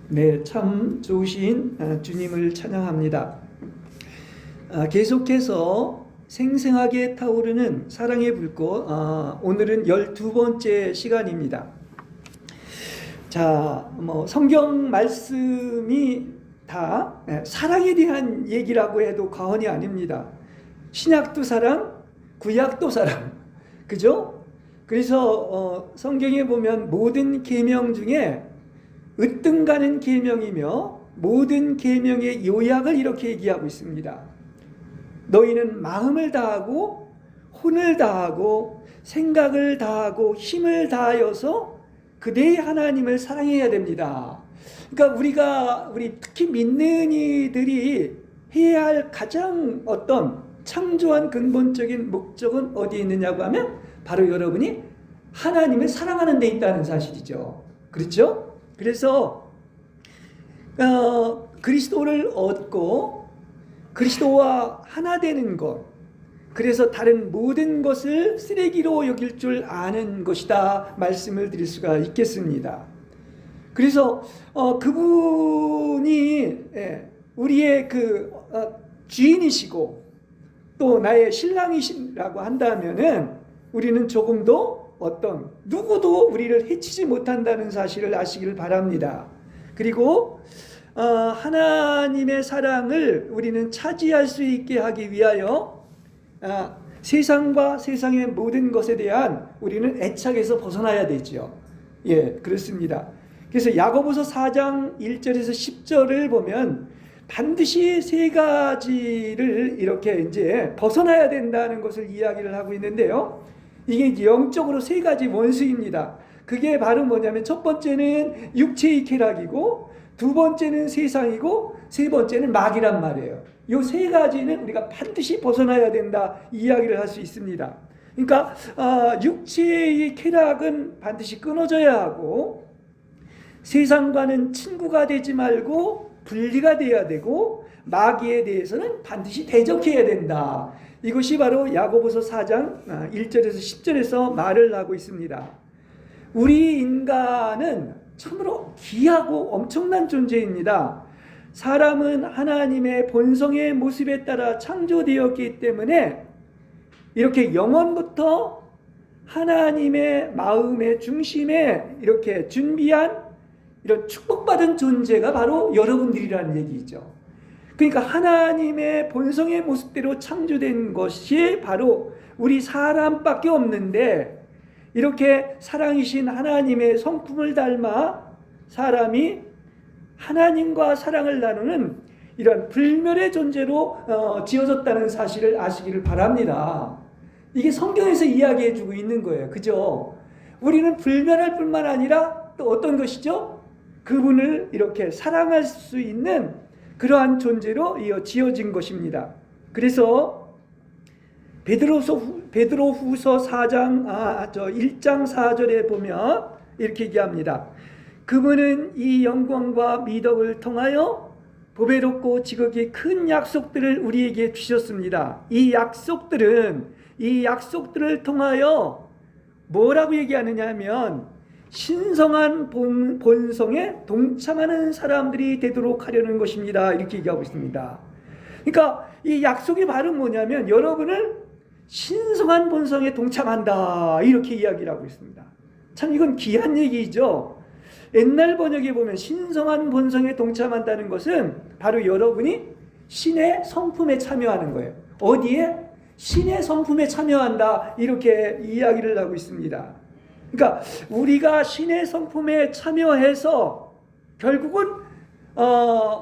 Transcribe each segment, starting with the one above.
네, 참 좋으신 주님을 찬양합니다. 계속해서 생생하게 타오르는 사랑의 불꽃, 오늘은 12번째 시간입니다. 자, 성경 말씀이 다 사랑에 대한 얘기라고 해도 과언이 아닙니다. 신약도 사랑, 구약도 사랑, 그죠? 그래서 성경에 보면 모든 계명 중에 으뜸가는 계명이며 모든 계명의 요약을 이렇게 얘기하고 있습니다. 너희는 마음을 다하고 혼을 다하고 생각을 다하고 힘을 다하여서 그대의 하나님을 사랑해야 됩니다. 그러니까 우리 특히 믿는 이들이 해야 할 가장 어떤 창조한 근본적인 목적은 어디에 있느냐고 하면 바로 여러분이 하나님을 사랑하는 데 있다는 사실이죠. 그렇죠? 그래서 그리스도를 얻고 그리스도와 하나 되는 것, 그래서 다른 모든 것을 쓰레기로 여길 줄 아는 것이다 말씀을 드릴 수가 있겠습니다. 그래서 그분이 우리의 주인이시고 또 나의 신랑이시라고 한다면은 우리는 조금 더 누구도 우리를 해치지 못한다는 사실을 아시기를 바랍니다. 그리고 하나님의 사랑을 우리는 차지할 수 있게 하기 위하여 세상과 세상의 모든 것에 대한 우리는 애착에서 벗어나야 되죠. 예, 그렇습니다. 그래서 야고보서 4장 1절에서 10절을 보면 반드시 세 가지를 이렇게 이제 벗어나야 된다는 것을 이야기를 하고 있는데요. 이게 영적으로 세 가지 원수입니다. 그게 바로 뭐냐면 첫 번째는 육체의 쾌락이고 두 번째는 세상이고 세 번째는 마귀란 말이에요. 이 세 가지는 우리가 반드시 벗어나야 된다 이야기를 할 수 있습니다. 그러니까 육체의 쾌락은 반드시 끊어져야 하고 세상과는 친구가 되지 말고 분리가 돼야 되고 마귀에 대해서는 반드시 대적해야 된다. 이것이 바로 야고보서 4장 1절에서 10절에서 말을 하고 있습니다. 우리 인간은 참으로 귀하고 엄청난 존재입니다. 사람은 하나님의 본성의 모습에 따라 창조되었기 때문에 이렇게 영원부터 하나님의 마음의 중심에 이렇게 준비한 이런 축복받은 존재가 바로 여러분들이라는 얘기죠. 그러니까 하나님의 본성의 모습대로 창조된 것이 바로 우리 사람밖에 없는데 이렇게 사랑이신 하나님의 성품을 닮아 사람이 하나님과 사랑을 나누는 이런 불멸의 존재로 지어졌다는 사실을 아시기를 바랍니다. 이게 성경에서 이야기해주고 있는 거예요. 그죠? 우리는 불멸할 뿐만 아니라 또 어떤 것이죠? 그분을 이렇게 사랑할 수 있는 그러한 존재로 지어진 것입니다. 그래서 베드로후서 4장 1장 4절에 보면 이렇게 얘기합니다. 그분은 이 영광과 미덕을 통하여 보배롭고 지극히 큰 약속들을 우리에게 주셨습니다. 이 약속들을 통하여 뭐라고 얘기하느냐 하면 신성한 본성에 동참하는 사람들이 되도록 하려는 것입니다. 이렇게 얘기하고 있습니다. 그러니까 이 약속이 바로 뭐냐면 여러분을 신성한 본성에 동참한다 이렇게 이야기를 하고 있습니다. 참 이건 귀한 얘기죠. 옛날 번역에 보면 신성한 본성에 동참한다는 것은 바로 여러분이 신의 성품에 참여하는 거예요. 어디에? 신의 성품에 참여한다 이렇게 이야기를 하고 있습니다. 그러니까 우리가 신의 성품에 참여해서 결국은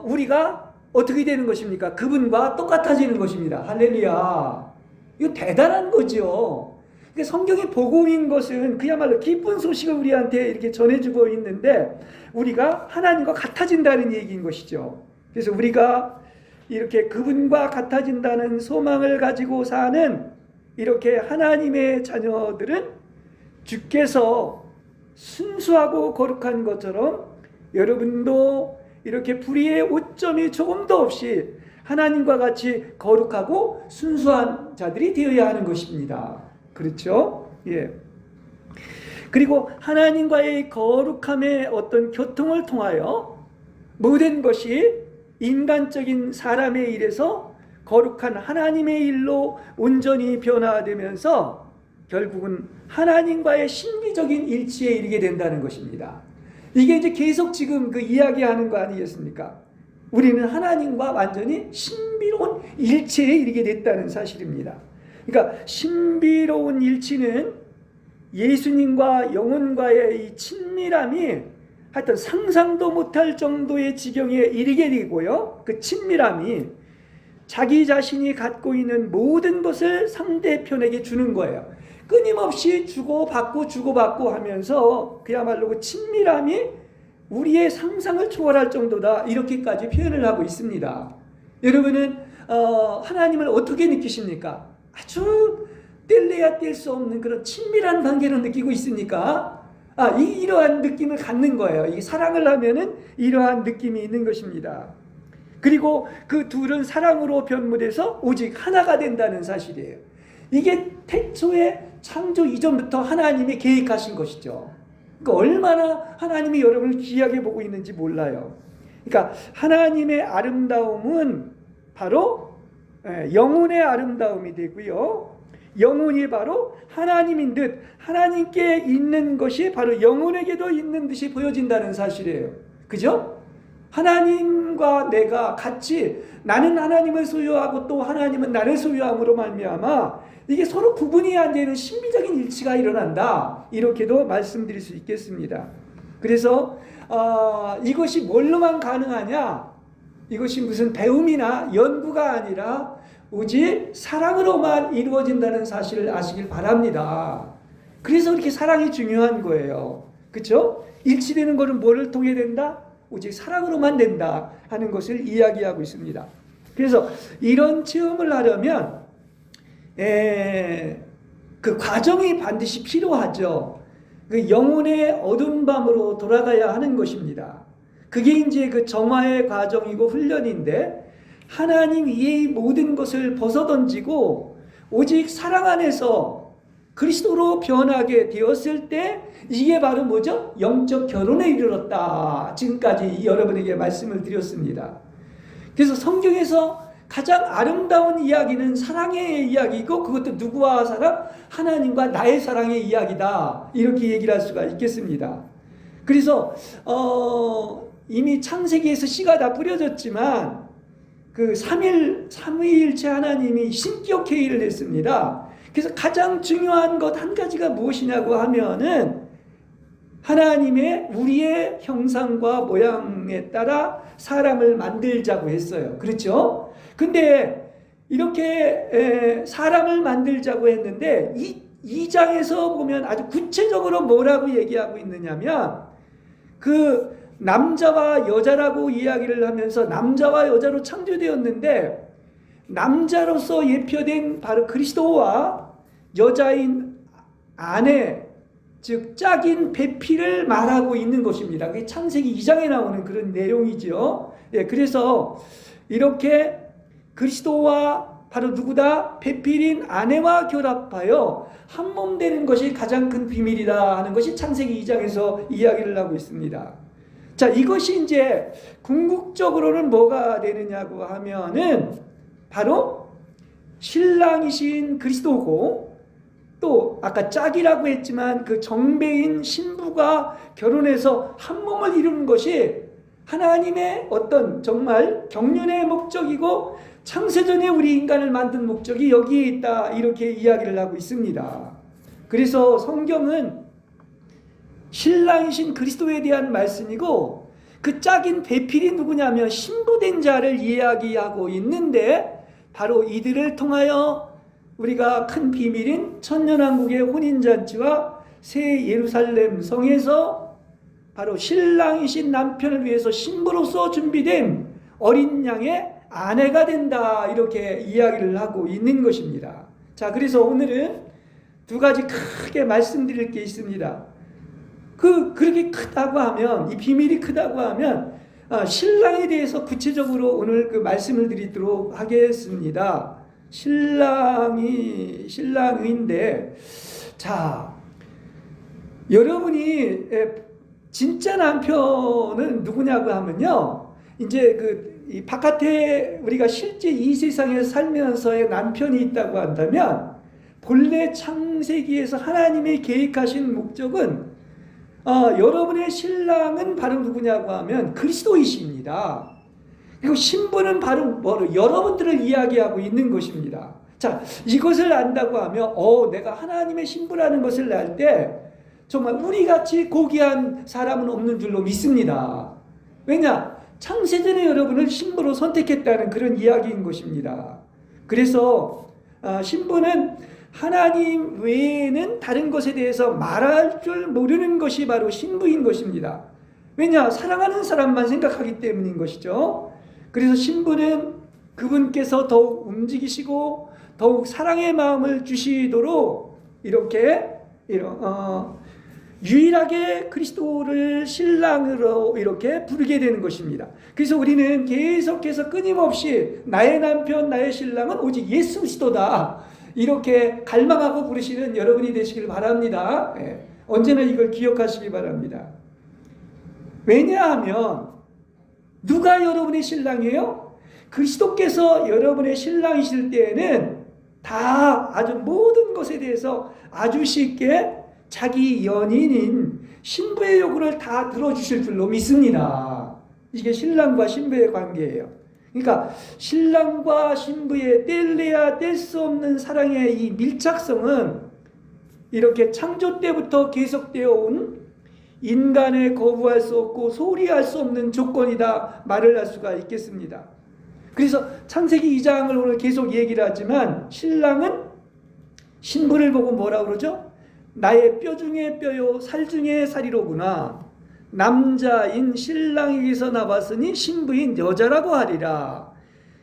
우리가 어떻게 되는 것입니까? 그분과 똑같아지는 것입니다. 할렐루야. 이거 대단한 거죠. 그러니까 성경의 복음인 것은 그야말로 기쁜 소식을 우리한테 이렇게 전해주고 있는데 우리가 하나님과 같아진다는 얘기인 것이죠. 그래서 우리가 이렇게 그분과 같아진다는 소망을 가지고 사는 이렇게 하나님의 자녀들은 주께서 순수하고 거룩한 것처럼 여러분도 이렇게 불의의 오점이 조금도 없이 하나님과 같이 거룩하고 순수한 자들이 되어야 하는 것입니다. 그렇죠? 예. 그리고 하나님과의 거룩함의 어떤 교통을 통하여 모든 것이 인간적인 사람의 일에서 거룩한 하나님의 일로 온전히 변화되면서 결국은 하나님과의 신비적인 일치에 이르게 된다는 것입니다. 이게 이제 계속 지금 그 이야기하는 거 아니겠습니까? 우리는 하나님과 완전히 신비로운 일치에 이르게 됐다는 사실입니다. 그러니까 신비로운 일치는 예수님과 영혼과의 이 친밀함이 하여튼 상상도 못할 정도의 지경에 이르게 되고요. 그 친밀함이 자기 자신이 갖고 있는 모든 것을 상대편에게 주는 거예요. 끊임없이 주고받고 하면서 그야말로 그 친밀함이 우리의 상상을 초월할 정도다, 이렇게까지 표현을 하고 있습니다. 여러분은 하나님을 어떻게 느끼십니까? 아주 뗄래야 뗄 수 없는 그런 친밀한 관계를 느끼고 있습니까? 이러한 느낌을 갖는 거예요. 이 사랑을 하면은 이러한 느낌이 있는 것입니다. 그리고 그 둘은 사랑으로 변모돼서 오직 하나가 된다는 사실이에요. 이게 태초에 창조 이전부터 하나님이 계획하신 것이죠. 그러니까 얼마나 하나님이 여러분을 귀하게 보고 있는지 몰라요. 그러니까 하나님의 아름다움은 바로 영혼의 아름다움이 되고요. 영혼이 바로 하나님인 듯 하나님께 있는 것이 바로 영혼에게도 있는 듯이 보여진다는 사실이에요. 그죠? 하나님과 내가 같이, 나는 하나님을 소유하고 또 하나님은 나를 소유함으로 말미암아 이게 서로 구분이 안 되는 신비적인 일치가 일어난다, 이렇게도 말씀드릴 수 있겠습니다. 그래서 이것이 뭘로만 가능하냐? 이것이 무슨 배움이나 연구가 아니라 오직 사랑으로만 이루어진다는 사실을 아시길 바랍니다. 그래서 이렇게 사랑이 중요한 거예요. 그렇죠? 일치되는 것은 뭐를 통해 된다? 오직 사랑으로만 된다 하는 것을 이야기하고 있습니다. 그래서 이런 체험을 하려면 그 과정이 반드시 필요하죠. 그 영혼의 어두운 밤으로 돌아가야 하는 것입니다. 그게 이제 그 정화의 과정이고 훈련인데, 하나님 위의 모든 것을 벗어던지고 오직 사랑 안에서 그리스도로 변하게 되었을 때, 이게 바로 뭐죠? 영적 결혼에 이르렀다. 지금까지 여러분에게 말씀을 드렸습니다. 그래서 성경에서 가장 아름다운 이야기는 사랑의 이야기이고, 그것도 누구와 사랑? 하나님과 나의 사랑의 이야기다, 이렇게 얘기를 할 수가 있겠습니다. 그래서 이미 창세기에서 씨가 다 뿌려졌지만 그 삼위일체 하나님이 신격 회의를 했습니다. 그래서 가장 중요한 것 한 가지가 무엇이냐고 하면은, 하나님의 우리의 형상과 모양에 따라 사람을 만들자고 했어요. 그렇죠? 근데 이렇게 사람을 만들자고 했는데, 이 장에서 보면 아주 구체적으로 뭐라고 얘기하고 있느냐면, 그 남자와 여자라고 이야기를 하면서 남자와 여자로 창조되었는데, 남자로서 예표된 바로 그리스도와 여자인 아내, 즉 짝인 배필을 말하고 있는 것입니다. 그게 창세기 2장에 나오는 그런 내용이죠. 그래서 이렇게 그리스도와 바로 누구다? 배필인 아내와 결합하여 한 몸 되는 것이 가장 큰 비밀이다 하는 것이 창세기 2장에서 이야기를 하고 있습니다. 자, 이것이 이제 궁극적으로는 뭐가 되느냐고 하면은 바로 신랑이신 그리스도고, 또 아까 짝이라고 했지만 그 정배인 신부가 결혼해서 한 몸을 이루는 것이 하나님의 어떤 정말 경륜의 목적이고, 창세전에 우리 인간을 만든 목적이 여기에 있다, 이렇게 이야기를 하고 있습니다. 그래서 성경은 신랑이신 그리스도에 대한 말씀이고, 그 짝인 배필이 누구냐면 신부된 자를 이야기하고 있는데, 바로 이들을 통하여 우리가 큰 비밀인 천년왕국의 혼인잔치와 새 예루살렘 성에서 바로 신랑이신 남편을 위해서 신부로서 준비된 어린 양의 아내가 된다, 이렇게 이야기를 하고 있는 것입니다. 자, 그래서 오늘은 두 가지 크게 말씀드릴 게 있습니다. 그렇게 크다고 하면, 이 비밀이 크다고 하면 신랑에 대해서 구체적으로 오늘 그 말씀을 드리도록 하겠습니다. 신랑인데, 자, 여러분이 진짜 남편은 누구냐고 하면요, 이제 이 바깥에 우리가 실제 이 세상에 살면서의 남편이 있다고 한다면 본래 창세기에서 하나님이 계획하신 목적은 여러분의 신랑은 바로 누구냐고 하면 그리스도이십니다. 그리고 신부는 바로 여러분들을 이야기하고 있는 것입니다. 자, 이것을 안다고 하면 내가 하나님의 신부라는 것을 알 때 정말 우리같이 고귀한 사람은 없는 줄로 믿습니다. 왜냐? 창세전에 여러분을 신부로 선택했다는 그런 이야기인 것입니다. 그래서 신부는 하나님 외에는 다른 것에 대해서 말할 줄 모르는 것이 바로 신부인 것입니다. 왜냐? 사랑하는 사람만 생각하기 때문인 것이죠. 그래서 신부는 그분께서 더욱 움직이시고 더욱 사랑의 마음을 주시도록 이렇게 유일하게 그리스도를 신랑으로 이렇게 부르게 되는 것입니다. 그래서 우리는 계속해서 끊임없이 나의 남편, 나의 신랑은 오직 예수 그리스도다, 이렇게 갈망하고 부르시는 여러분이 되시길 바랍니다. 언제나 이걸 기억하시기 바랍니다. 왜냐하면 누가 여러분의 신랑이에요? 그리스도께서 여러분의 신랑이실 때에는 다 아주 모든 것에 대해서 아주 쉽게 자기 연인인 신부의 요구를 다 들어주실 줄로 믿습니다. 이게 신랑과 신부의 관계예요. 그러니까 신랑과 신부의 뗄래야 뗄 수 없는 사랑의 이 밀착성은 이렇게 창조 때부터 계속되어 온 인간의 거부할 수 없고 소홀히 할 수 없는 조건이다 말을 할 수가 있겠습니다. 그래서 창세기 2장을 오늘 계속 얘기를 하지만 신랑은 신부를 보고 뭐라고 그러죠? 나의 뼈 중에 뼈요 살 중에 살이로구나. 남자인 신랑에게서 나왔으니 신부인 여자라고 하리라.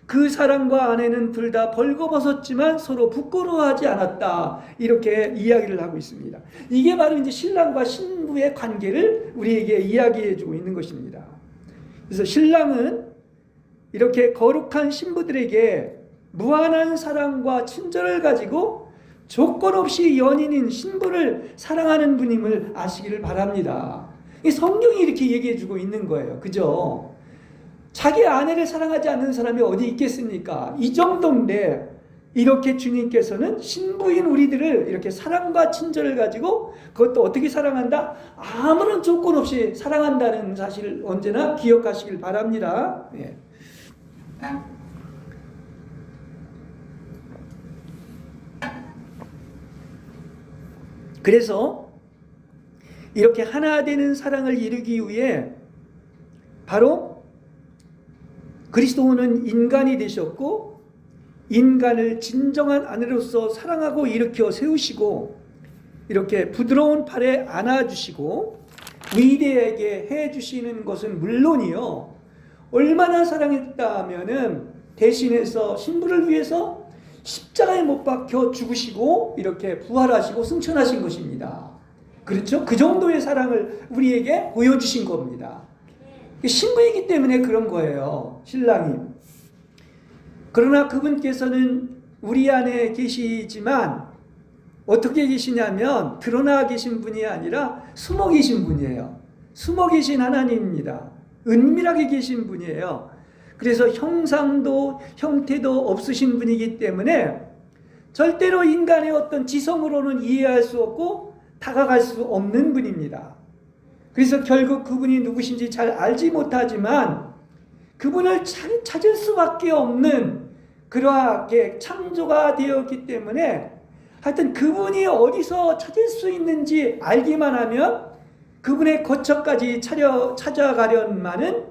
그 사람과 아내는 둘 다 벌거벗었지만 서로 부끄러워하지 않았다. 이렇게 이야기를 하고 있습니다. 이게 바로 이제 신랑과 신부의 관계를 우리에게 이야기해 주고 있는 것입니다. 그래서 신랑은 이렇게 거룩한 신부들에게 무한한 사랑과 친절을 가지고 조건 없이 연인인 신부를 사랑하는 분임을 아시기를 바랍니다. 성경이 이렇게 얘기해 주고 있는 거예요. 그죠? 자기 아내를 사랑하지 않는 사람이 어디 있겠습니까? 이 정도인데 이렇게 주님께서는 신부인 우리들을 이렇게 사랑과 친절을 가지고 그것도 어떻게 사랑한다? 아무런 조건 없이 사랑한다는 사실을 언제나 기억하시길 바랍니다. 예. 그래서 이렇게 하나 되는 사랑을 이루기 위해 바로 그리스도는 인간이 되셨고 인간을 진정한 아내로서 사랑하고 일으켜 세우시고 이렇게 부드러운 팔에 안아주시고 위대하게 해주시는 것은 물론이요, 얼마나 사랑했다 하면은 대신해서 신부를 위해서 십자가에 못 박혀 죽으시고 이렇게 부활하시고 승천하신 것입니다. 그렇죠? 그 정도의 사랑을 우리에게 보여주신 겁니다. 신부이기 때문에 그런 거예요, 신랑이. 그러나 그분께서는 우리 안에 계시지만 어떻게 계시냐면 드러나 계신 분이 아니라 숨어 계신 분이에요. 숨어 계신 하나님입니다. 은밀하게 계신 분이에요. 그래서 형상도 형태도 없으신 분이기 때문에 절대로 인간의 어떤 지성으로는 이해할 수 없고 다가갈 수 없는 분입니다. 그래서 결국 그분이 누구신지 잘 알지 못하지만 그분을 찾을 수밖에 없는 그러하게 창조가 되었기 때문에 하여튼 그분이 어디서 찾을 수 있는지 알기만 하면 그분의 거처까지 찾아가련만은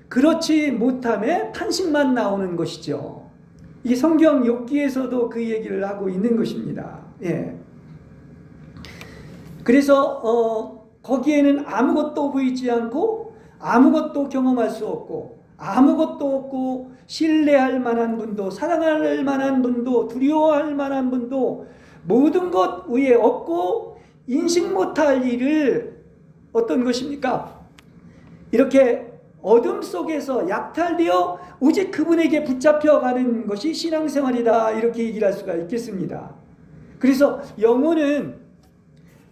그렇지 못함에 탄식만 나오는 것이죠. 이 성경 욥기에서도 그 얘기를 하고 있는 것입니다. 예. 그래서 거기에는 아무것도 보이지 않고 아무것도 경험할 수 없고 아무것도 없고 신뢰할 만한 분도 사랑할 만한 분도 두려워할 만한 분도 모든 것 위에 없고 인식 못할 일을 어떤 것입니까? 이렇게 어둠 속에서 약탈되어 오직 그분에게 붙잡혀가는 것이 신앙생활이다, 이렇게 얘기를 할 수가 있겠습니다. 그래서 영혼은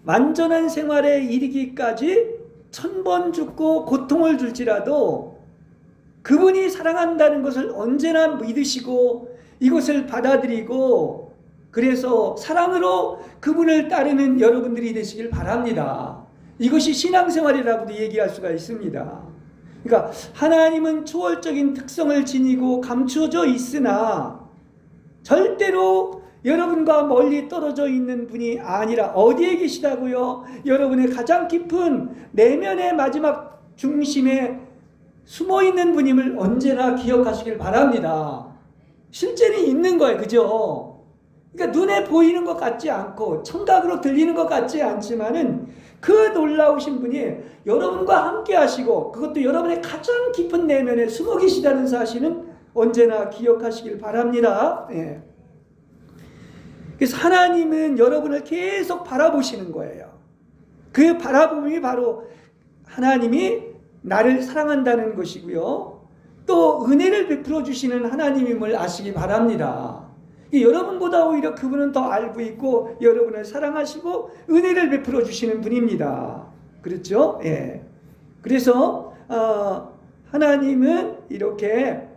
완전한 생활에 이르기까지 1000번 죽고 고통을 줄지라도 그분이 사랑한다는 것을 언제나 믿으시고 이것을 받아들이고 그래서 사랑으로 그분을 따르는 여러분들이 되시길 바랍니다. 이것이 신앙생활이라고도 얘기할 수가 있습니다. 그러니까 하나님은 초월적인 특성을 지니고 감추어져 있으나 절대로 여러분과 멀리 떨어져 있는 분이 아니라 어디에 계시다고요? 여러분의 가장 깊은 내면의 마지막 중심에 숨어있는 분임을 언제나 기억하시길 바랍니다. 실제는 있는 거예요. 그죠? 그러니까 눈에 보이는 것 같지 않고 청각으로 들리는 것 같지 않지만은 그 놀라우신 분이 여러분과 함께 하시고 그것도 여러분의 가장 깊은 내면에 숨어 계시다는 사실은 언제나 기억하시길 바랍니다. 예. 그래서 하나님은 여러분을 계속 바라보시는 거예요. 그 바라봄이 바로 하나님이 나를 사랑한다는 것이고요. 또 은혜를 베풀어 주시는 하나님임을 아시기 바랍니다. 여러분보다 오히려 그분은 더 알고 있고 여러분을 사랑하시고 은혜를 베풀어 주시는 분입니다. 그렇죠? 예. 그래서 하나님은 이렇게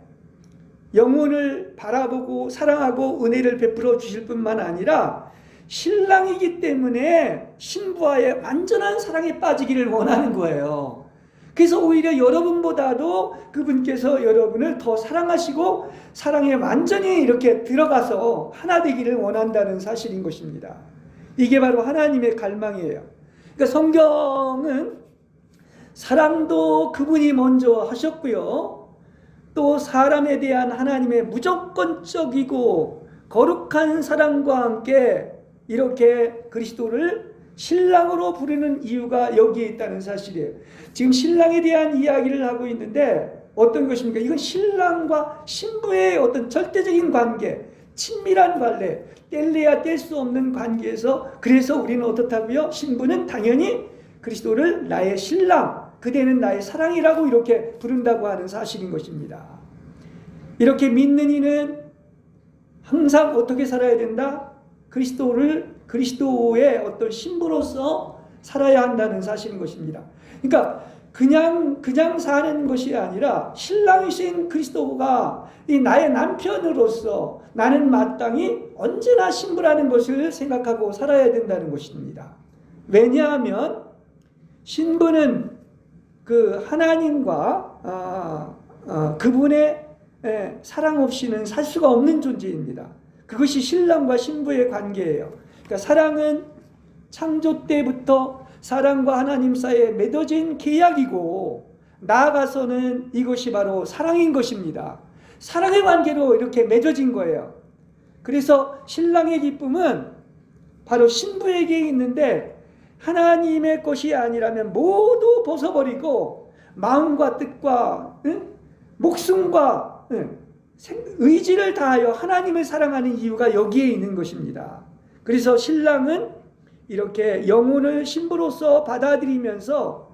영혼을 바라보고 사랑하고 은혜를 베풀어 주실 뿐만 아니라 신랑이기 때문에 신부와의 완전한 사랑에 빠지기를 원하는 거예요. 그래서 오히려 여러분보다도 그분께서 여러분을 더 사랑하시고 사랑에 완전히 이렇게 들어가서 하나 되기를 원한다는 사실인 것입니다. 이게 바로 하나님의 갈망이에요. 그러니까 성경은 사랑도 그분이 먼저 하셨고요. 또 사람에 대한 하나님의 무조건적이고 거룩한 사랑과 함께 이렇게 그리스도를 신랑으로 부르는 이유가 여기에 있다는 사실이에요. 지금 신랑에 대한 이야기를 하고 있는데 어떤 것입니까? 이건 신랑과 신부의 어떤 절대적인 관계, 친밀한 관계, 뗄래야 뗄 수 없는 관계에서 그래서 우리는 어떻다고요? 신부는 당연히 그리스도를 나의 신랑, 그대는 나의 사랑이라고 이렇게 부른다고 하는 사실인 것입니다. 이렇게 믿는 이는 항상 어떻게 살아야 된다? 그리스도의 어떤 신부로서 살아야 한다는 사실인 것입니다. 그러니까 그냥 사는 것이 아니라 신랑이신 그리스도가 이 나의 남편으로서 나는 마땅히 언제나 신부라는 것을 생각하고 살아야 된다는 것입니다. 왜냐하면 신부는 그 하나님과 그분의 사랑 없이는 살 수가 없는 존재입니다. 그것이 신랑과 신부의 관계예요. 그러니까 사랑은 창조 때부터 사랑과 하나님 사이에 맺어진 계약이고 나아가서는 이것이 바로 사랑인 것입니다. 사랑의 관계로 이렇게 맺어진 거예요. 그래서 신랑의 기쁨은 바로 신부에게 있는데 하나님의 것이 아니라면 모두 벗어버리고 마음과 뜻과 목숨과 의지를 다하여 하나님을 사랑하는 이유가 여기에 있는 것입니다. 그래서 신랑은 이렇게 영혼을 신부로서 받아들이면서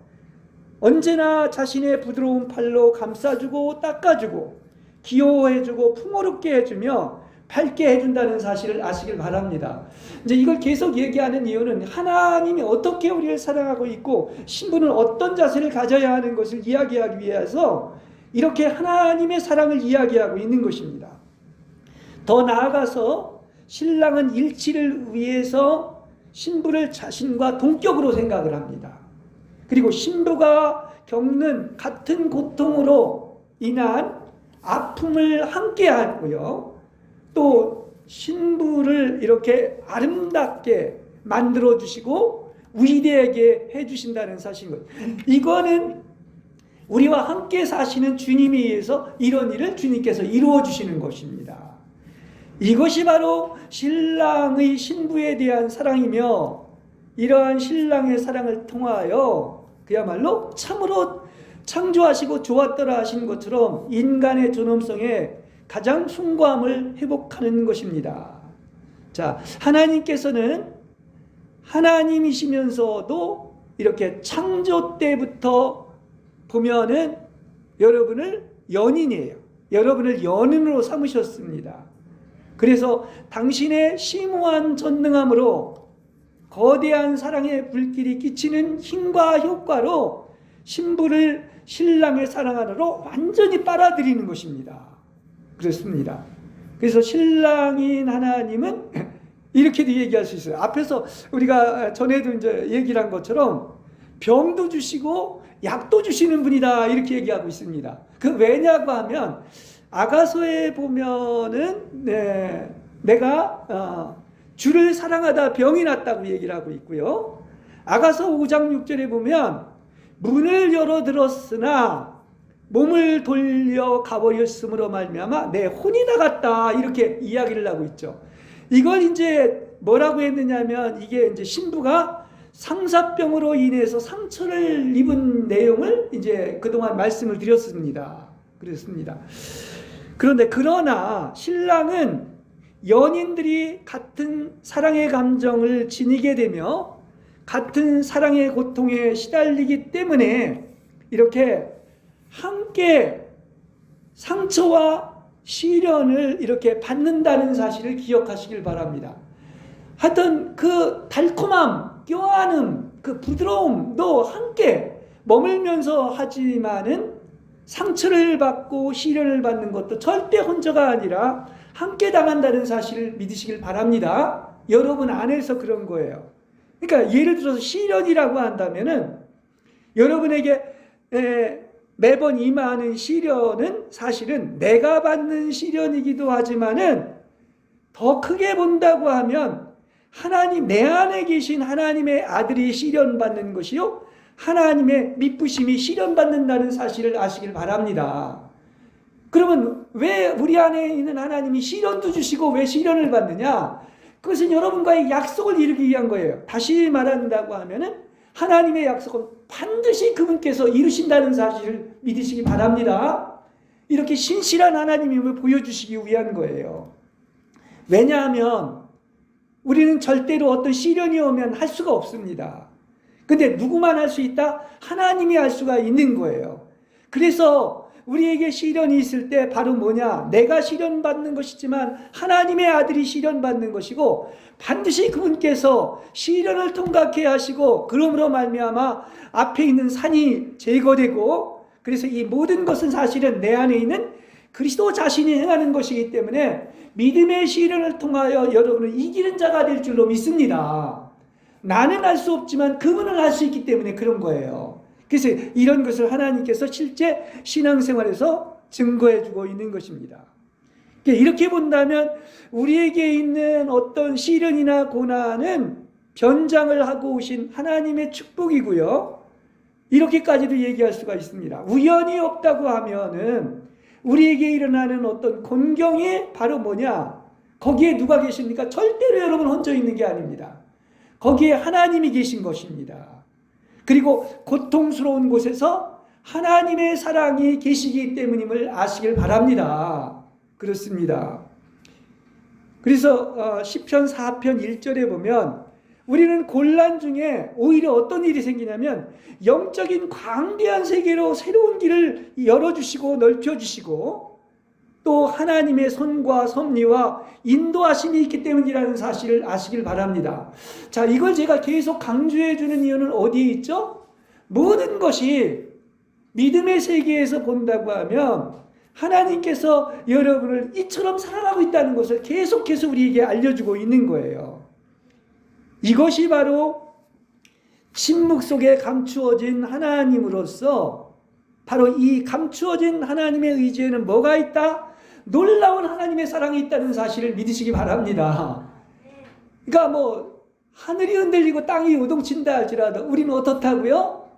언제나 자신의 부드러운 팔로 감싸주고 닦아주고 귀여워해주고 풍요롭게 해주며 밝게 해준다는 사실을 아시길 바랍니다. 이제 이걸 계속 얘기하는 이유는 하나님이 어떻게 우리를 사랑하고 있고 신부는 어떤 자세를 가져야 하는 것을 이야기하기 위해서 이렇게 하나님의 사랑을 이야기하고 있는 것입니다. 더 나아가서 신랑은 일치를 위해서 신부를 자신과 동격으로 생각을 합니다. 그리고 신부가 겪는 같은 고통으로 인한 아픔을 함께 하고요. 또 신부를 이렇게 아름답게 만들어 주시고 위대하게 해 주신다는 사실인 거예요. 이거는 우리와 함께 사시는 주님에 의해서 이런 일을 주님께서 이루어 주시는 것입니다. 이것이 바로 신랑의 신부에 대한 사랑이며 이러한 신랑의 사랑을 통하여 그야말로 참으로 창조하시고 좋았더라 하신 것처럼 인간의 존엄성에 가장 숭고함을 회복하는 것입니다. 자, 하나님께서는 하나님이시면서도 이렇게 창조 때부터 보면은 여러분을 연인이에요. 여러분을 연인으로 삼으셨습니다. 그래서 당신의 심오한 전능함으로 거대한 사랑의 불길이 끼치는 힘과 효과로 신부를 신랑의 사랑 안으로 완전히 빨아들이는 것입니다. 그렇습니다. 그래서 신랑인 하나님은 이렇게도 얘기할 수 있어요. 앞에서 우리가 전에도 이제 얘기를 한 것처럼 병도 주시고 약도 주시는 분이다 이렇게 얘기하고 있습니다. 그 왜냐고 하면 아가서에 보면은 내가 주를 사랑하다 병이 났다고 얘기를 하고 있고요. 아가서 5장 6절에 보면 문을 열어들었으나 몸을 돌려 가버렸으므로 말미암아 내 혼이 나갔다 이렇게 이야기를 하고 있죠. 이걸 이제 뭐라고 했느냐면 이게 이제 신부가 상사병으로 인해서 상처를 입은 내용을 이제 그동안 말씀을 드렸습니다. 그렇습니다. 그러나 신랑은 연인들이 같은 사랑의 감정을 지니게 되며 같은 사랑의 고통에 시달리기 때문에 이렇게 함께 상처와 시련을 이렇게 받는다는 사실을 기억하시길 바랍니다. 하여튼 그 달콤함, 껴안음, 그 부드러움도 함께 머물면서 하지만은 상처를 받고 시련을 받는 것도 절대 혼자가 아니라 함께 당한다는 사실을 믿으시길 바랍니다. 여러분 안에서 그런 거예요. 그러니까 예를 들어서 시련이라고 한다면은 여러분에게 매번 임하는 시련은 사실은 내가 받는 시련이기도 하지만은 더 크게 본다고 하면 하나님, 내 안에 계신 하나님의 아들이 시련받는 것이요 하나님의 미쁘심이 시련받는다는 사실을 아시길 바랍니다. 그러면 왜 우리 안에 있는 하나님이 시련도 주시고 왜 시련을 받느냐? 그것은 여러분과의 약속을 이루기 위한 거예요. 다시 말한다고 하면은 하나님의 약속은 반드시 그분께서 이루신다는 사실을 믿으시기 바랍니다. 이렇게 신실한 하나님임을 보여주시기 위한 거예요. 왜냐하면 우리는 절대로 어떤 시련이 오면 할 수가 없습니다. 근데 누구만 할 수 있다? 하나님이 할 수가 있는 거예요. 그래서 우리에게 시련이 있을 때 바로 뭐냐? 내가 시련받는 것이지만 하나님의 아들이 시련받는 것이고 반드시 그분께서 시련을 통과케 하시고 그러므로 말미암아 앞에 있는 산이 제거되고 그래서 이 모든 것은 사실은 내 안에 있는 그리스도 자신이 행하는 것이기 때문에 믿음의 시련을 통하여 여러분은 이기는 자가 될 줄로 믿습니다. 나는 할 수 없지만 그분은 할 수 있기 때문에 그런 거예요. 그래서 이런 것을 하나님께서 실제 신앙생활에서 증거해주고 있는 것입니다. 이렇게 본다면 우리에게 있는 어떤 시련이나 고난은 변장을 하고 오신 하나님의 축복이고요. 이렇게까지도 얘기할 수가 있습니다. 우연이 없다고 하면은 우리에게 일어나는 어떤 곤경이 바로 뭐냐? 거기에 누가 계십니까? 절대로 여러분 혼자 있는 게 아닙니다. 거기에 하나님이 계신 것입니다. 그리고 고통스러운 곳에서 하나님의 사랑이 계시기 때문임을 아시길 바랍니다. 그렇습니다. 그래서 시편 4편 1절에 보면 우리는 곤란 중에 오히려 어떤 일이 생기냐면 영적인 광대한 세계로 새로운 길을 열어주시고 넓혀주시고 또 하나님의 손과 섭리와 인도하심이 있기 때문이라는 사실을 아시길 바랍니다. 자, 이걸 제가 계속 강조해 주는 이유는 어디에 있죠? 모든 것이 믿음의 세계에서 본다고 하면 하나님께서 여러분을 이처럼 사랑하고 있다는 것을 계속해서 우리에게 알려주고 있는 거예요. 이것이 바로 침묵 속에 감추어진 하나님으로서 바로 이 감추어진 하나님의 의지에는 뭐가 있다? 놀라운 하나님의 사랑이 있다는 사실을 믿으시기 바랍니다. 그러니까 뭐 하늘이 흔들리고 땅이 요동친다 할지라도 우리는 어떻다고요?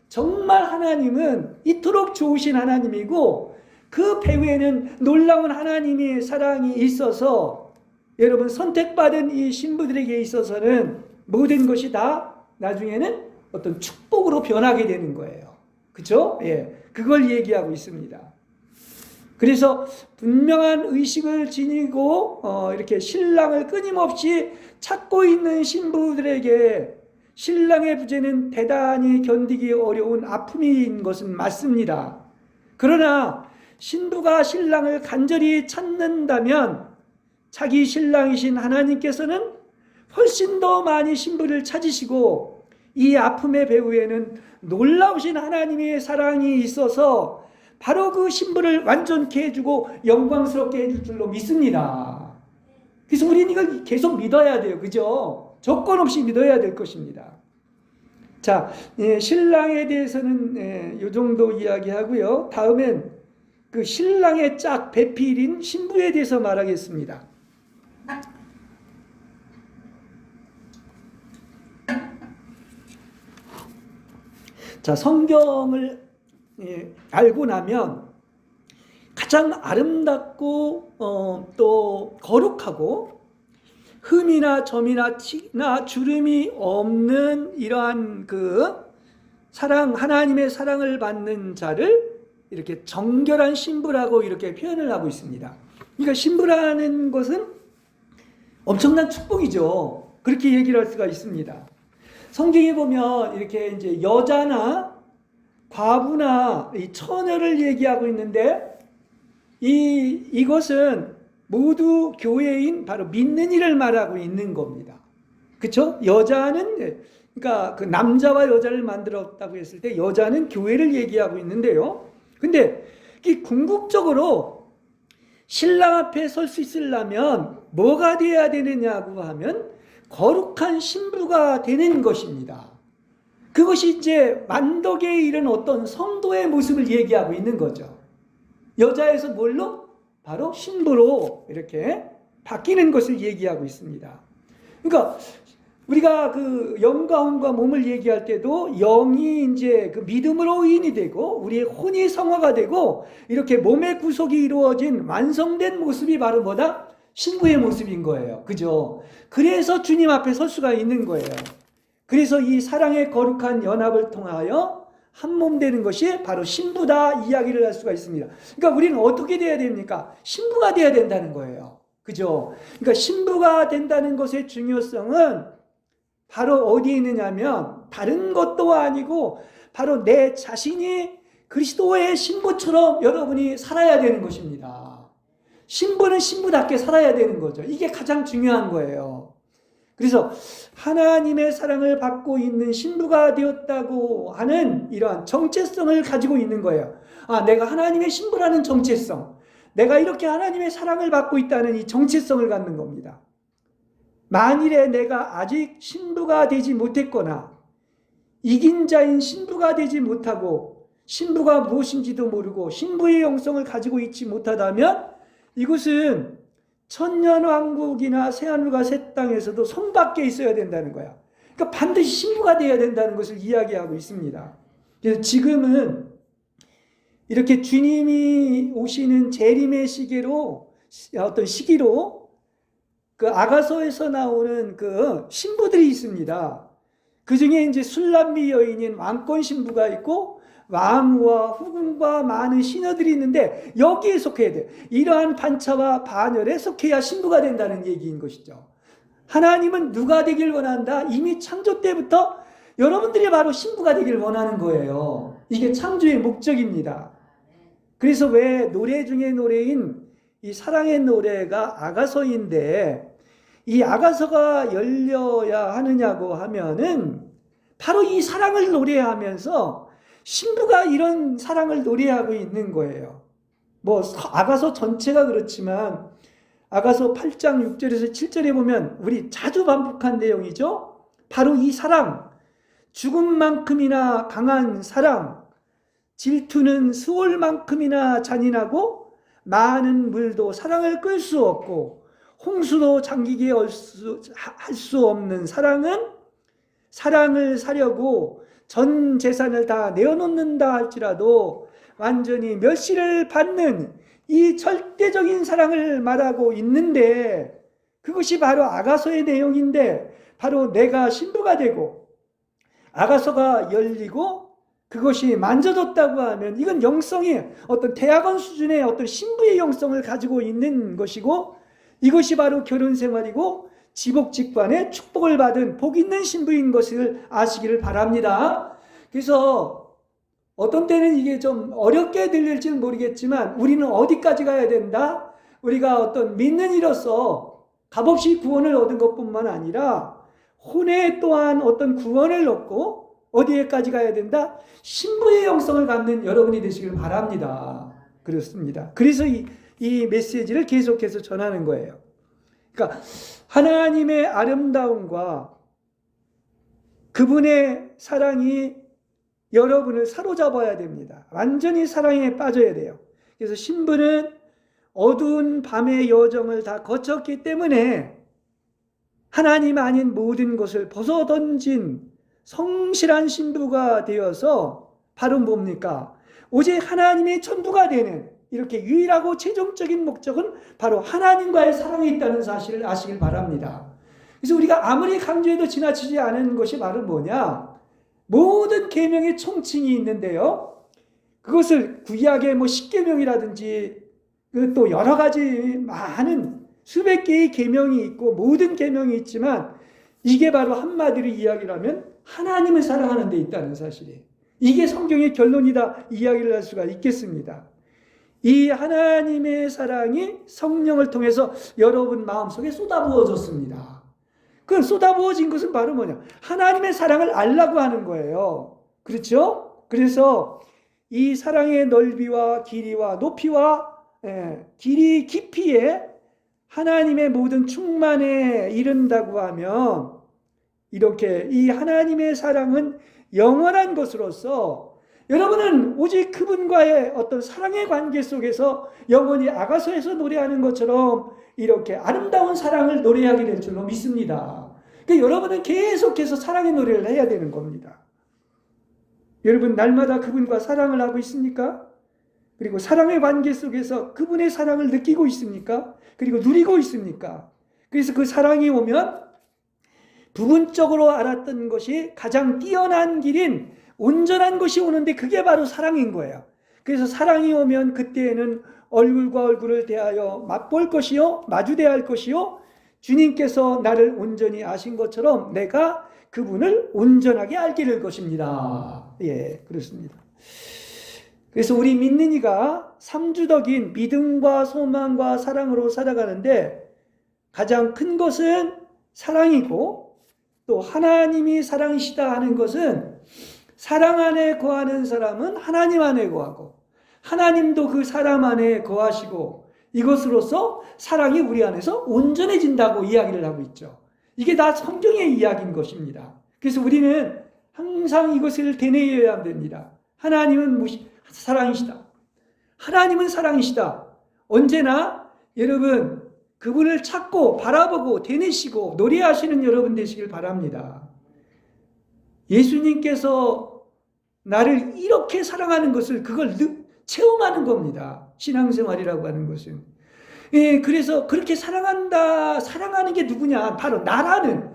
정말 하나님은 이토록 좋으신 하나님이고 그 배후에는 놀라운 하나님의 사랑이 있어서 여러분 선택받은 이 신부들에게 있어서는 모든 것이 다 나중에는 어떤 축복으로 변하게 되는 거예요. 그렇죠? 예, 그걸 얘기하고 있습니다. 그래서 분명한 의식을 지니고 이렇게 신랑을 끊임없이 찾고 있는 신부들에게 신랑의 부재는 대단히 견디기 어려운 아픔인 것은 맞습니다. 그러나 신부가 신랑을 간절히 찾는다면 자기 신랑이신 하나님께서는 훨씬 더 많이 신부를 찾으시고 이 아픔의 배후에는 놀라우신 하나님의 사랑이 있어서 바로 그 신부를 완전케 해주고 영광스럽게 해줄 줄로 믿습니다. 그래서 우리는 이걸 계속 믿어야 돼요. 그죠? 조건 없이 믿어야 될 것입니다. 자, 신랑에 대해서는 이 정도 이야기하고요. 다음엔 그 신랑의 짝 배필인 신부에 대해서 말하겠습니다. 자, 성경을 알고 나면 가장 아름답고 또 거룩하고 흠이나 점이나 티나 주름이 없는 이러한 그 사랑, 하나님의 사랑을 받는 자를 이렇게 정결한 신부라고 이렇게 표현을 하고 있습니다. 그러니까 신부라는 것은 엄청난 축복이죠. 그렇게 얘기를 할 수가 있습니다. 성경에 보면 이렇게 이제 여자나 과부나 이 처녀를 얘기하고 있는데 이것은 모두 교회인 바로 믿는 이를 말하고 있는 겁니다. 그렇죠? 여자는 그러니까 그 남자와 여자를 만들었다고 했을 때 여자는 교회를 얘기하고 있는데요. 근데 이 궁극적으로 신랑 앞에 설 수 있으려면 뭐가 돼야 되느냐고 하면 거룩한 신부가 되는 것입니다. 그것이 이제 만덕에 이른 어떤 성도의 모습을 얘기하고 있는 거죠. 여자에서 뭘로? 바로 신부로 이렇게 바뀌는 것을 얘기하고 있습니다. 그러니까 우리가 그 영과 혼과 몸을 얘기할 때도 영이 이제 그 믿음으로 인이 되고 우리의 혼이 성화가 되고 이렇게 몸의 구속이 이루어진 완성된 모습이 바로 뭐다? 신부의 모습인 거예요. 그죠? 그래서 주님 앞에 설 수가 있는 거예요. 그래서 이 사랑의 거룩한 연합을 통하여 한 몸 되는 것이 바로 신부다 이야기를 할 수가 있습니다. 그러니까 우리는 어떻게 돼야 됩니까? 신부가 돼야 된다는 거예요. 그죠? 그러니까 신부가 된다는 것의 중요성은 바로 어디에 있느냐면 다른 것도 아니고 바로 내 자신이 그리스도의 신부처럼 여러분이 살아야 되는 것입니다. 신부는 신부답게 살아야 되는 거죠. 이게 가장 중요한 거예요. 그래서 하나님의 사랑을 받고 있는 신부가 되었다고 하는 이러한 정체성을 가지고 있는 거예요. 아, 내가 하나님의 신부라는 정체성, 내가 이렇게 하나님의 사랑을 받고 있다는 이 정체성을 갖는 겁니다. 만일에 내가 아직 신부가 되지 못했거나 이긴 자인 신부가 되지 못하고 신부가 무엇인지도 모르고 신부의 영성을 가지고 있지 못하다면 이것은 천년왕국이나 새하늘과 새 땅에서도 손밖에 있어야 된다는 거야. 그러니까 반드시 신부가 되어야 된다는 것을 이야기하고 있습니다. 그래서 지금은 이렇게 주님이 오시는 재림의 시기로 어떤 시기로 그 아가서에서 나오는 그 신부들이 있습니다. 그 중에 이제 술람미 여인인 왕권 신부가 있고 왕과 후궁과 많은 시녀들이 있는데 여기에 속해야 돼요. 이러한 반차와 반열에 속해야 신부가 된다는 얘기인 것이죠. 하나님은 누가 되길 원한다? 이미 창조 때부터 여러분들이 바로 신부가 되길 원하는 거예요. 이게 창조의 목적입니다. 그래서 왜 노래 중에 노래인 이 사랑의 노래가 아가서인데 이 아가서가 열려야 하느냐고 하면은 바로 이 사랑을 노래하면서 신부가 이런 사랑을 노래하고 있는 거예요. 뭐 아가서 전체가 그렇지만 아가서 8장 6절에서 7절에 보면 우리 자주 반복한 내용이죠. 바로 이 사랑, 죽음만큼이나 강한 사랑, 질투는 수월만큼이나 잔인하고 많은 물도 사랑을 끌 수 없고 홍수도 잠기게 할 수 없는 사랑은 사랑을 사려고 전 재산을 다 내어놓는다 할지라도 완전히 멸시를 받는 이 절대적인 사랑을 말하고 있는데 그것이 바로 아가서의 내용인데 바로 내가 신부가 되고 아가서가 열리고 그것이 만져졌다고 하면 이건 영성이 어떤 대학원 수준의 어떤 신부의 영성을 가지고 있는 것이고 이것이 바로 결혼 생활이고 지복직관의 축복을 받은 복 있는 신부인 것을 아시기를 바랍니다. 그래서 어떤 때는 이게 좀 어렵게 들릴지는 모르겠지만 우리는 어디까지 가야 된다? 우리가 어떤 믿는 이로서 값없이 구원을 얻은 것뿐만 아니라 혼에 또한 어떤 구원을 얻고 어디에까지 가야 된다? 신부의 영성을 갖는 여러분이 되시길 바랍니다. 그렇습니다. 그래서 이 메시지를 계속해서 전하는 거예요. 그러니까 하나님의 아름다움과 그분의 사랑이 여러분을 사로잡아야 됩니다. 완전히 사랑에 빠져야 돼요. 그래서 신부는 어두운 밤의 여정을 다 거쳤기 때문에 하나님 아닌 모든 것을 벗어던진 성실한 신부가 되어서 바로 뭡니까? 오직 하나님의 천부가 되는 이렇게 유일하고 최종적인 목적은 바로 하나님과의 사랑에 있다는 사실을 아시길 바랍니다. 그래서 우리가 아무리 강조해도 지나치지 않은 것이 바로 뭐냐? 모든 계명의 총칭이 있는데요. 그것을 구약의 십계명이라든지 또 여러 가지 많은 수백 개의 계명이 있고 모든 계명이 있지만 이게 바로 한마디로 이야기를 하면 하나님을 사랑하는 데 있다는 사실이에요. 이게 성경의 결론이다 이야기를 할 수가 있겠습니다. 이 하나님의 사랑이 성령을 통해서 여러분 마음속에 쏟아부어졌습니다. 그 쏟아부어진 것은 바로 뭐냐? 하나님의 사랑을 알라고 하는 거예요. 그렇죠? 그래서 이 사랑의 넓이와 길이와 높이와 길이 깊이에 하나님의 모든 충만에 이른다고 하면 이렇게 이 하나님의 사랑은 영원한 것으로서 여러분은 오직 그분과의 어떤 사랑의 관계 속에서 영원히 아가서에서 노래하는 것처럼 이렇게 아름다운 사랑을 노래하게 될 줄로 믿습니다. 그러니까 여러분은 계속해서 사랑의 노래를 해야 되는 겁니다. 여러분 날마다 그분과 사랑을 하고 있습니까? 그리고 사랑의 관계 속에서 그분의 사랑을 느끼고 있습니까? 그리고 누리고 있습니까? 그래서 그 사랑이 오면 부분적으로 알았던 것이 가장 뛰어난 길인 온전한 것이 오는데 그게 바로 사랑인 거예요. 그래서 사랑이 오면 그때에는 얼굴과 얼굴을 대하여 맛볼 것이요 마주대할 할 것이요 주님께서 나를 온전히 아신 것처럼 내가 그분을 온전하게 알게 될 것입니다. 예, 그렇습니다. 그래서 우리 믿는 이가 삼주덕인 믿음과 소망과 사랑으로 살아가는데 가장 큰 것은 사랑이고 또 하나님이 사랑이시다 하는 것은 사랑 안에 거하는 사람은 하나님 안에 거하고 하나님도 그 사람 안에 거하시고 이것으로서 사랑이 우리 안에서 온전해진다고 이야기를 하고 있죠. 이게 다 성경의 이야기인 것입니다. 그래서 우리는 항상 이것을 되뇌어야 됩니다. 하나님은 사랑이시다. 하나님은 사랑이시다. 언제나 여러분 그분을 찾고 바라보고 되뇌시고 노래하시는 여러분 되시길 바랍니다. 예수님께서 나를 이렇게 사랑하는 것을 그걸 체험하는 겁니다. 신앙생활이라고 하는 것은. 예, 그래서 그렇게 사랑하는 게 누구냐? 바로 나라는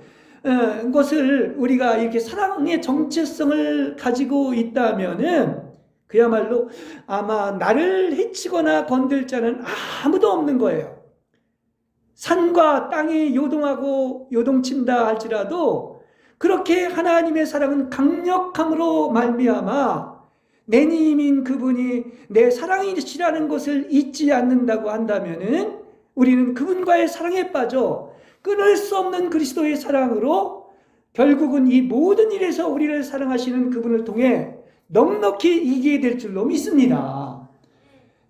것을 우리가 이렇게 사랑의 정체성을 가지고 있다면은 그야말로 아마 나를 해치거나 건들 자는 아무도 없는 거예요. 산과 땅이 요동하고 요동친다 할지라도 그렇게 하나님의 사랑은 강력함으로 말미암아 내 님인 그분이 내 사랑이시라는 것을 잊지 않는다고 한다면은 우리는 그분과의 사랑에 빠져 끊을 수 없는 그리스도의 사랑으로 결국은 이 모든 일에서 우리를 사랑하시는 그분을 통해 넉넉히 이기게 될 줄로 믿습니다.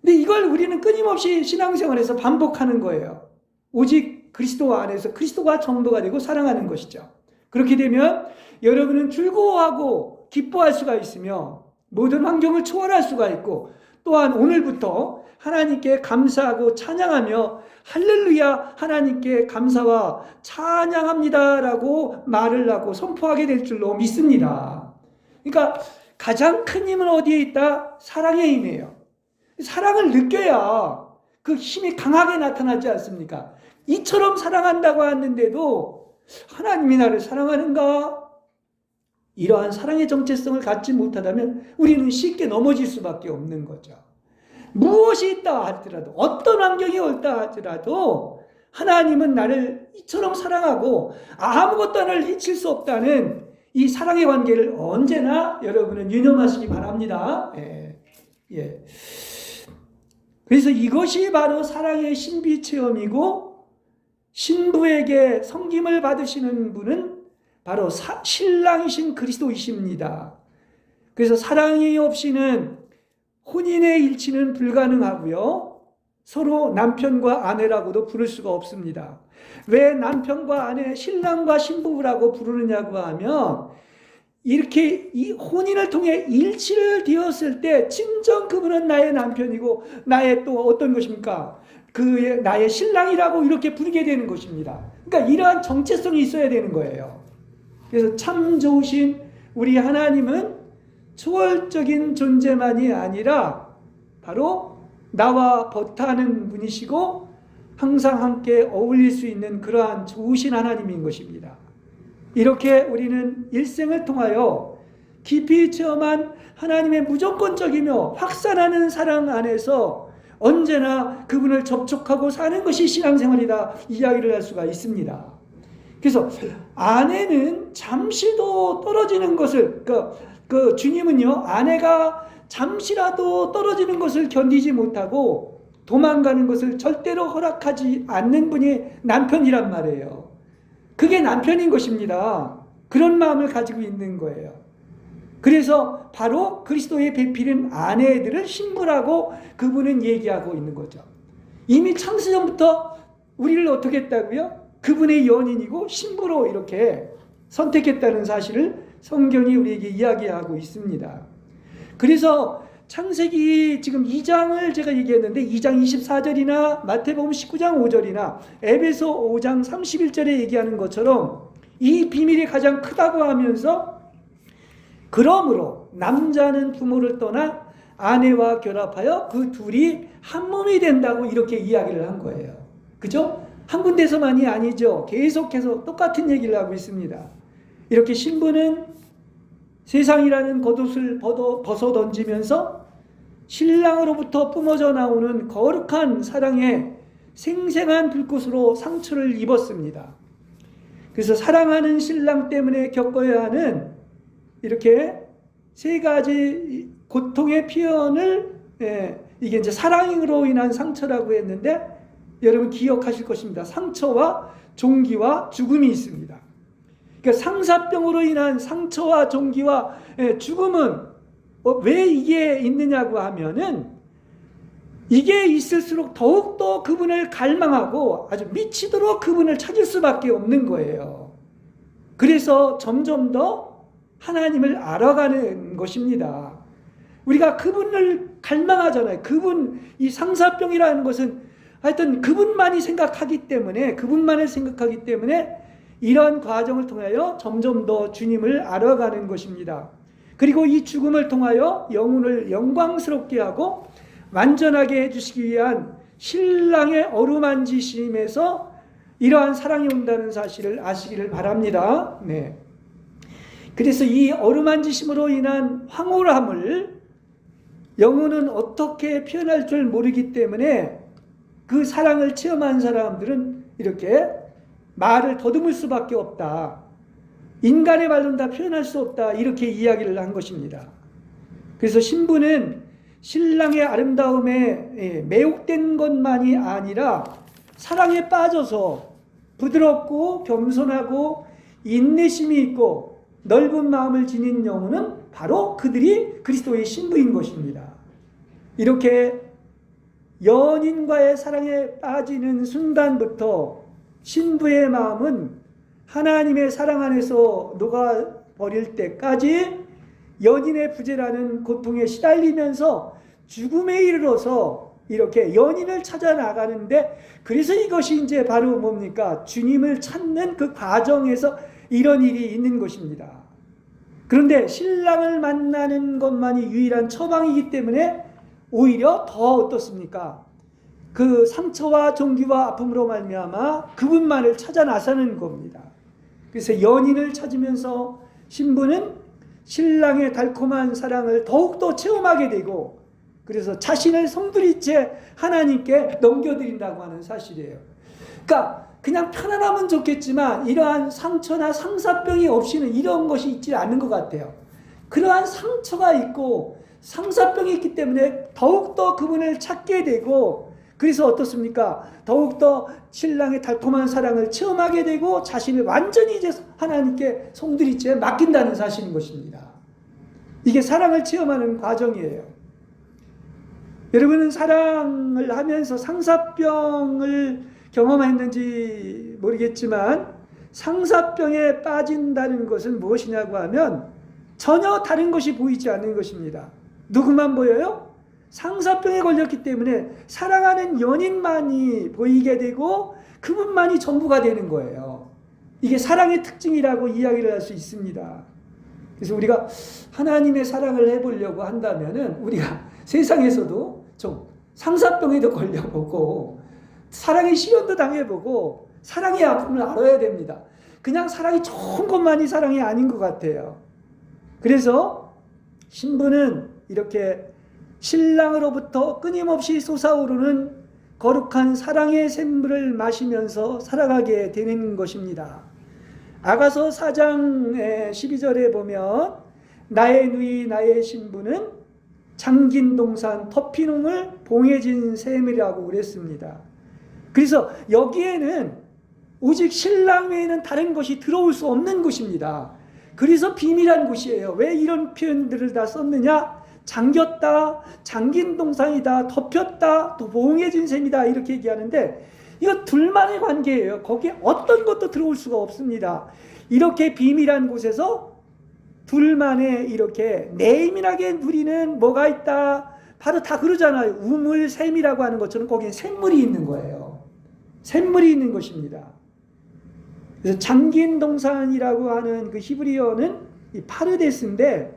근데 이걸 우리는 끊임없이 신앙생활에서 반복하는 거예요. 오직 그리스도 안에서 그리스도가 전부가 되고 사랑하는 것이죠. 그렇게 되면 여러분은 즐거워하고 기뻐할 수가 있으며 모든 환경을 초월할 수가 있고 또한 오늘부터 하나님께 감사하고 찬양하며 할렐루야 하나님께 감사와 찬양합니다라고 말을 하고 선포하게 될 줄로 믿습니다. 그러니까 가장 큰 힘은 어디에 있다? 사랑의 힘이에요. 사랑을 느껴야 그 힘이 강하게 나타나지 않습니까? 이처럼 사랑한다고 하는데도 하나님이 나를 사랑하는가? 이러한 사랑의 정체성을 갖지 못하다면 우리는 쉽게 넘어질 수밖에 없는 거죠. 무엇이 있다 하더라도 어떤 환경이 옳다 하더라도 하나님은 나를 이처럼 사랑하고 아무것도 나를 해칠 수 없다는 이 사랑의 관계를 언제나 여러분은 유념하시기 바랍니다. 예. 그래서 이것이 바로 사랑의 신비 체험이고 신부에게 섬김을 받으시는 분은 바로 신랑이신 그리스도이십니다. 그래서 사랑이 없이는 혼인의 일치는 불가능하고요. 서로 남편과 아내라고도 부를 수가 없습니다. 왜 남편과 아내, 신랑과 신부라고 부르느냐고 하면 이렇게 이 혼인을 통해 일치를 되었을 때 진정 그분은 나의 남편이고 나의 또 어떤 것입니까? 그의 나의 신랑이라고 이렇게 부르게 되는 것입니다. 그러니까 이러한 정체성이 있어야 되는 거예요. 그래서 참 좋으신 우리 하나님은 초월적인 존재만이 아니라 바로 나와 버타는 분이시고 항상 함께 어울릴 수 있는 그러한 좋으신 하나님인 것입니다. 이렇게 우리는 일생을 통하여 깊이 체험한 하나님의 무조건적이며 확산하는 사랑 안에서 언제나 그분을 접촉하고 사는 것이 신앙생활이다 이야기를 할 수가 있습니다. 그래서 아내는 잠시도 떨어지는 것을 주님은요, 아내가 잠시라도 떨어지는 것을 견디지 못하고 도망가는 것을 절대로 허락하지 않는 분이 남편이란 말이에요. 그게 남편인 것입니다. 그런 마음을 가지고 있는 거예요. 그래서 바로 그리스도의 배필인 아내들을 신부라고 그분은 얘기하고 있는 거죠. 이미 창세전부터 우리를 어떻게 했다고요? 그분의 연인이고 신부로 이렇게 선택했다는 사실을 성경이 우리에게 이야기하고 있습니다. 그래서 창세기 지금 2장을 제가 얘기했는데 2장 24절이나 마태복음 19장 5절이나 에베소 5장 31절에 얘기하는 것처럼 이 비밀이 가장 크다고 하면서 그러므로 남자는 부모를 떠나 아내와 결합하여 그 둘이 한 몸이 된다고 이렇게 이야기를 한 거예요. 그죠? 한 군데서만이 아니죠. 계속해서 똑같은 얘기를 하고 있습니다. 이렇게 신부는 세상이라는 겉옷을 벗어 던지면서 신랑으로부터 뿜어져 나오는 거룩한 사랑의 생생한 불꽃으로 상처를 입었습니다. 그래서 사랑하는 신랑 때문에 겪어야 하는 이렇게 세 가지 고통의 표현을 이게 이제 사랑으로 인한 상처라고 했는데 여러분 기억하실 것입니다. 상처와 종기와 죽음이 있습니다. 그러니까 상사병으로 인한 상처와 종기와 죽음은 왜 이게 있느냐고 하면은 이게 있을수록 더욱더 그분을 갈망하고 아주 미치도록 그분을 찾을 수밖에 없는 거예요. 그래서 점점 더 하나님을 알아가는 것입니다. 우리가 그분을 갈망하잖아요. 이 상사병이라는 것은 하여튼 그분만을 생각하기 때문에 이런 과정을 통하여 점점 더 주님을 알아가는 것입니다. 그리고 이 죽음을 통하여 영혼을 영광스럽게 하고 완전하게 해주시기 위한 신랑의 어루만지심에서 이러한 사랑이 온다는 사실을 아시기를 바랍니다. 네. 그래서 이 어루만지심으로 인한 황홀함을 영혼은 어떻게 표현할 줄 모르기 때문에 그 사랑을 체험한 사람들은 이렇게 말을 더듬을 수밖에 없다. 인간의 말로는 다 표현할 수 없다. 이렇게 이야기를 한 것입니다. 그래서 신부는 신랑의 아름다움에 매혹된 것만이 아니라 사랑에 빠져서 부드럽고 겸손하고 인내심이 있고 넓은 마음을 지닌 영혼은 바로 그들이 그리스도의 신부인 것입니다. 이렇게 연인과의 사랑에 빠지는 순간부터 신부의 마음은 하나님의 사랑 안에서 녹아버릴 때까지 연인의 부재라는 고통에 시달리면서 죽음에 이르러서 이렇게 연인을 찾아 나가는데, 그래서 이것이 이제 바로 뭡니까? 주님을 찾는 그 과정에서 이런 일이 있는 것입니다. 그런데 신랑을 만나는 것만이 유일한 처방이기 때문에 오히려 더 어떻습니까? 그 상처와 종기와 아픔으로 말미암아 그분만을 찾아 나서는 겁니다. 그래서 연인을 찾으면서 신부는 신랑의 달콤한 사랑을 더욱더 체험하게 되고, 그래서 자신을 성들인 채 하나님께 넘겨드린다고 하는 사실이에요. 그러니까 그냥 편안하면 좋겠지만 이러한 상처나 상사병이 없이는 이런 것이 있지 않은 것 같아요. 그러한 상처가 있고 상사병이 있기 때문에 더욱더 그분을 찾게 되고, 그래서 어떻습니까? 더욱더 신랑의 달콤한 사랑을 체험하게 되고 자신을 완전히 이제 하나님께 송두리째 맡긴다는 사실인 것입니다. 이게 사랑을 체험하는 과정이에요. 여러분은 사랑을 하면서 상사병을 경험했는지 모르겠지만 상사병에 빠진다는 것은 무엇이냐고 하면 전혀 다른 것이 보이지 않는 것입니다. 누구만 보여요? 상사병에 걸렸기 때문에 사랑하는 연인만이 보이게 되고 그분만이 전부가 되는 거예요. 이게 사랑의 특징이라고 이야기를 할 수 있습니다. 그래서 우리가 하나님의 사랑을 해보려고 한다면은 우리가 세상에서도 좀 상사병에도 걸려보고 사랑의 시련도 당해보고 사랑의 아픔을 알아야 됩니다. 그냥 사랑이 좋은 것만이 사랑이 아닌 것 같아요. 그래서 신부는 이렇게 신랑으로부터 끊임없이 솟아오르는 거룩한 사랑의 샘물을 마시면서 살아가게 되는 것입니다. 아가서 4장 12절에 보면 나의 누이 나의 신부는 잠긴 동산 터피농을 봉해진 샘이라고 그랬습니다. 그래서 여기에는 오직 신랑 외에는 다른 것이 들어올 수 없는 곳입니다. 그래서 비밀한 곳이에요. 왜 이런 표현들을 다 썼느냐? 잠겼다, 잠긴 동산이다, 덮였다, 또 봉해진 셈이다 이렇게 얘기하는데 이거 둘만의 관계예요. 거기에 어떤 것도 들어올 수가 없습니다. 이렇게 비밀한 곳에서 둘만의 이렇게 내임이하게 누리는 뭐가 있다. 바로 다 그러잖아요. 우물, 샘이라고 하는 것처럼 거기에 샘물이 있는 거예요. 샘물이 있는 것입니다. 그래서 잠긴 동산이라고 하는 그 히브리어는 이 파르데스인데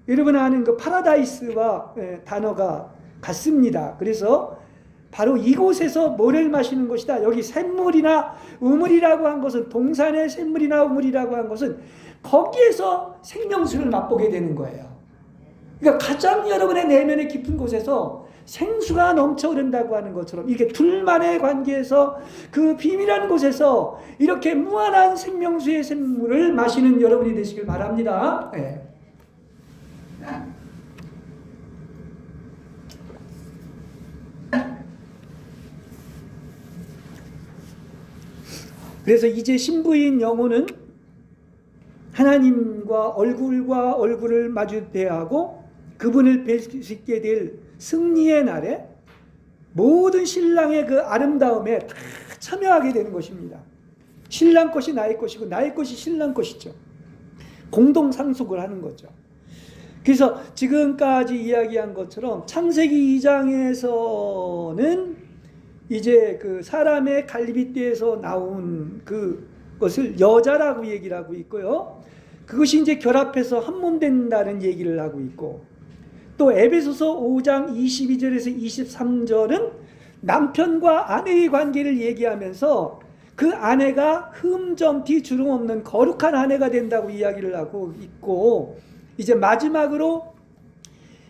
여러분 아는 그 파라다이스와 단어가 같습니다. 그래서 바로 이곳에서 뭐를 마시는 것이다. 여기 샘물이나 우물이라고 한 것은 동산의 샘물이나 우물이라고 한 것은 거기에서 생명수를 맛보게 되는 거예요. 그러니까 가장 여러분의 내면의 깊은 곳에서 생수가 넘쳐 흐른다고 하는 것처럼 이렇게 둘만의 관계에서 그 비밀한 곳에서 이렇게 무한한 생명수의 샘물을 마시는 여러분이 되시길 바랍니다. 네. 그래서 이제 신부인 영혼은 하나님과 얼굴을 마주 대하고 그분을 뵐 수 있게 될 승리의 날에 모든 신랑의 그 아름다움에 다 참여하게 되는 것입니다. 신랑 것이 나의 것이고 나의 것이 신랑 것이죠. 공동 상속을 하는 거죠. 그래서 지금까지 이야기한 것처럼 창세기 2장에서는 이제 그 사람의 갈비뼈에서 나온 그것을 여자라고 얘기를 하고 있고요. 그것이 이제 결합해서 한 몸 된다는 얘기를 하고 있고, 또 에베소서 5장 22절에서 23절은 남편과 아내의 관계를 얘기하면서 그 아내가 흠점티 주름 없는 거룩한 아내가 된다고 이야기를 하고 있고, 이제 마지막으로